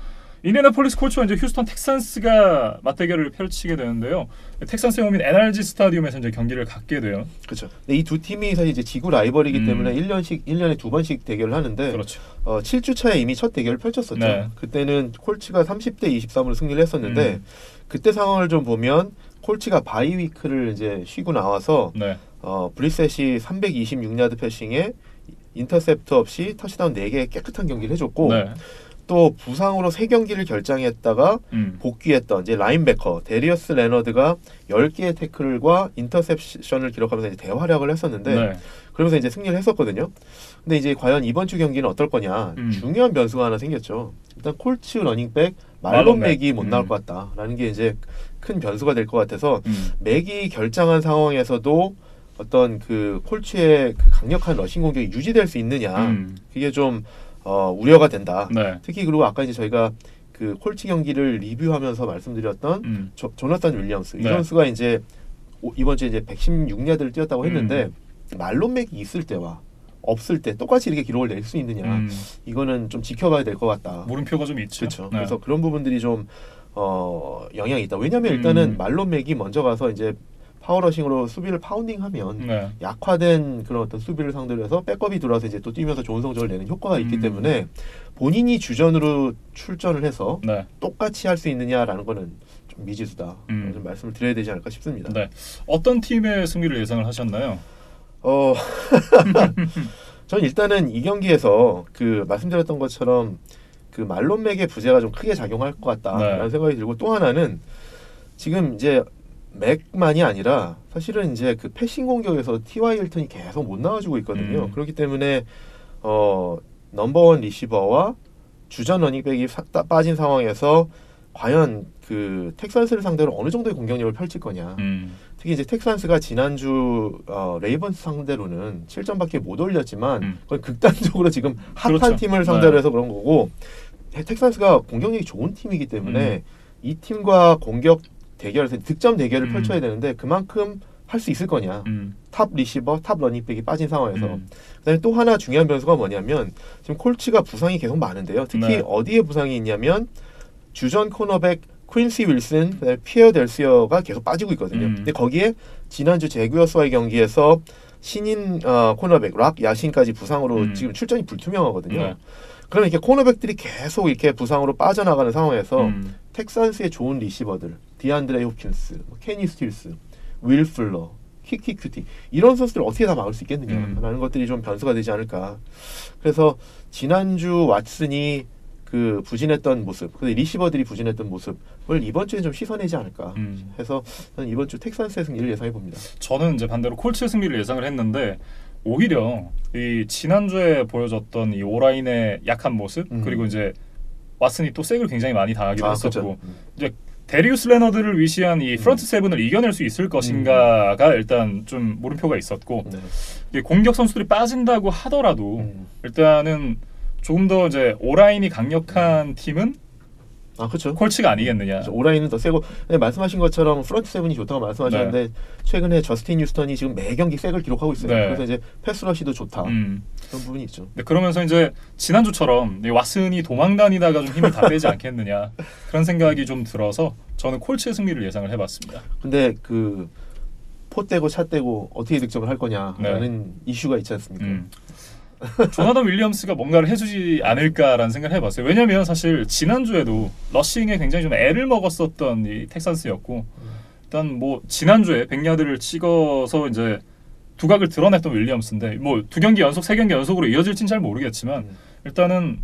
인디애나폴리스 콜츠와 이제 휴스턴 텍산스가 맞대결을 펼치게 되는데요. 텍산스의 홈인 NRG 스타디움에서 이제 경기를 갖게 돼요. 그렇죠. 이 두 팀이 사실 이제 지구 라이벌이기 때문에 1년에 두 번씩 대결을 하는데, 그렇죠. 7주 차에 이미 첫 대결을 펼쳤었죠. 네. 그때는 콜츠가 30대 23으로 승리를 했었는데, 그때 상황을 좀 보면 콜츠가 바이 위크를 이제 쉬고 나와서 브리셋이 326야드 패싱에 인터셉트 없이 터치다운 4개 깨끗한 경기를 해줬고. 또 부상으로 3경기를 결장했다가 복귀했던 이제 라인베커 데리어스 레너드가 10개의 태클과 인터셉션을 기록하면서 이제 대활약을 했었는데 그러면서 이제 승리를 했었거든요. 근데 이제 과연 이번 주 경기는 어떨 거냐 중요한 변수가 하나 생겼죠. 일단 콜츠 러닝백 말론 맥이 못 나올 것 같다라는 게 이제 큰 변수가 될 것 같아서 맥이 결장한 상황에서도 어떤 그 콜츠의 그 강력한 러싱 공격이 유지될 수 있느냐 그게 좀 우려가 된다. 특히 그리고 아까 이제 저희가 그 콜츠 경기를 리뷰하면서 말씀드렸던 조나탄 윌리엄스 이 선수가 이제 이번 주에 이제 116야드를 뛰었다고 했는데 말론 맥이 있을 때와 없을 때 똑같이 이렇게 기록을 낼 수 있느냐. 이거는 좀 지켜봐야 될 것 같다. 물음표가 좀 있죠. 그렇죠. 네. 그래서 그런 부분들이 좀 영향이 있다. 왜냐하면 일단은 말론 맥이 먼저 가서 이제 파워러싱으로 수비를 파운딩하면 네. 약화된 그런 어떤 수비를 상대로 해서 백업이 들어와서 이제 또 뛰면서 좋은 성적을 내는 효과가 있기 때문에 본인이 주전으로 출전을 해서 네. 똑같이 할 수 있느냐라는 거는 좀 미지수다. 좀 말씀을 드려야 되지 않을까 싶습니다. 네. 어떤 팀의 승리를 예상을 하셨나요? 전 일단은 이 경기에서 그 말씀드렸던 것처럼 그 말론 맥의 부재가 좀 크게 작용할 것 같다라는 생각이 들고, 또 하나는 지금 이제 맥만이 아니라 사실은 이제 그 패싱 공격에서 T.Y. 힐튼이 계속 못 나와주고 있거든요. 그렇기 때문에 넘버원 리시버와 주전 러닝백이 빠진 상황에서 과연 그 텍산스를 상대로 어느 정도의 공격력을 펼칠 거냐. 특히 이제 텍산스가 지난주 레이번스 상대로는 7점밖에 못 올렸지만 그건 극단적으로 지금 핫한 그렇죠. 팀을 상대로 해서 그런 거고, 텍산스가 공격력이 좋은 팀이기 때문에 이 팀과 공격 대결에서 득점 대결을 펼쳐야 되는데 그만큼 할 수 있을 거냐. 탑 리시버, 탑 러닝백이 빠진 상황에서. 그다음에 또 하나 중요한 변수가 뭐냐면 지금 콜츠가 부상이 계속 많은데요. 특히 어디에 부상이 있냐면 주전 코너백 퀸시 윌슨, 그다음에 피어 델시어가 계속 빠지고 있거든요. 근데 거기에 지난주 제구어스와의 경기에서 신인 코너백 락 야신까지 부상으로 지금 출전이 불투명하거든요. 그러면 이렇게 코너백들이 계속 이렇게 부상으로 빠져나가는 상황에서 텍산스의 좋은 리시버들, 디안드레 호킨스, 케니 스틸스, 윌 플러, 키키 큐티, 이런 선수들 어떻게 다 막을 수 있겠느냐라는 것들이 좀 변수가 되지 않을까. 그래서 지난주 왓슨이 그 부진했던 모습, 근데 리시버들이 부진했던 모습을 이번 주에 좀 씻어내지 않을까 해서 저는 이번 주 텍산스의 승리를 예상해 봅니다. 저는 이제 반대로 콜츠의 승리를 예상을 했는데, 오히려 이 지난주에 보여줬던 이 오라인의 약한 모습, 그리고 이제 왓슨이 또 색을 굉장히 많이 당하기도 했었고, 이제 데리우스 레너드를 위시한 이 프런트 세븐을 이겨낼 수 있을 것인가가 일단 좀 물음표가 있었고, 공격 선수들이 빠진다고 하더라도 일단은 조금 더 이제 오라인이 강력한 팀은 그렇죠. 콜츠가 아니겠느냐. 그렇죠. 오라인은 더 세고, 말씀하신 것처럼 프런트 세븐이 좋다고 말씀하셨는데 최근에 저스틴 휴스턴이 지금 매 경기 색을 기록하고 있어요. 그래서 이제 패스러시도 좋다. 그런 부분이 있죠. 그러면서 이제 지난주처럼 왓슨이 도망다니다가 좀 힘을 다 빼지 않겠느냐, 그런 생각이 좀 들어서 저는 콜츠의 승리를 예상을 해봤습니다. 근데 그 포 떼고 차 떼고 어떻게 득점을 할 거냐라는 이슈가 있지 않습니까? 조나단 윌리엄스가 뭔가를 해주지 않을까라는 생각을 해봤어요. 왜냐하면 사실 지난주에도 러싱에 굉장히 좀 애를 먹었었던 이 텍산스였고, 일단 뭐 지난주에 100야드를 찍어서 이제 두각을 드러냈던 윌리엄스인데, 뭐 2경기 연속, 3경기 연속으로 이어질진 잘 모르겠지만 일단은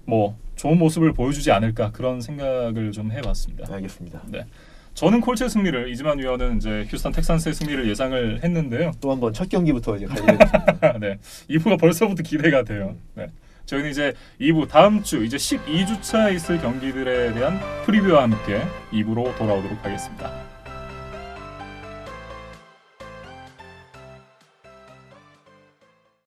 뭐 좋은 모습을 보여주지 않을까, 그런 생각을 좀 해봤습니다. 알겠습니다. 네. 저는 콜츠의 승리를, 이지만 위원은 이제 휴스턴 텍산스의 승리를 예상을 했는데요. 또 한번 첫 경기부터 이제 가지겠습니다. 네, 2부가 벌써부터 기대가 돼요. 네, 저희는 이제 2부 다음 주 이제 12주차 있을 경기들에 대한 프리뷰와 함께 2부로 돌아오도록 하겠습니다.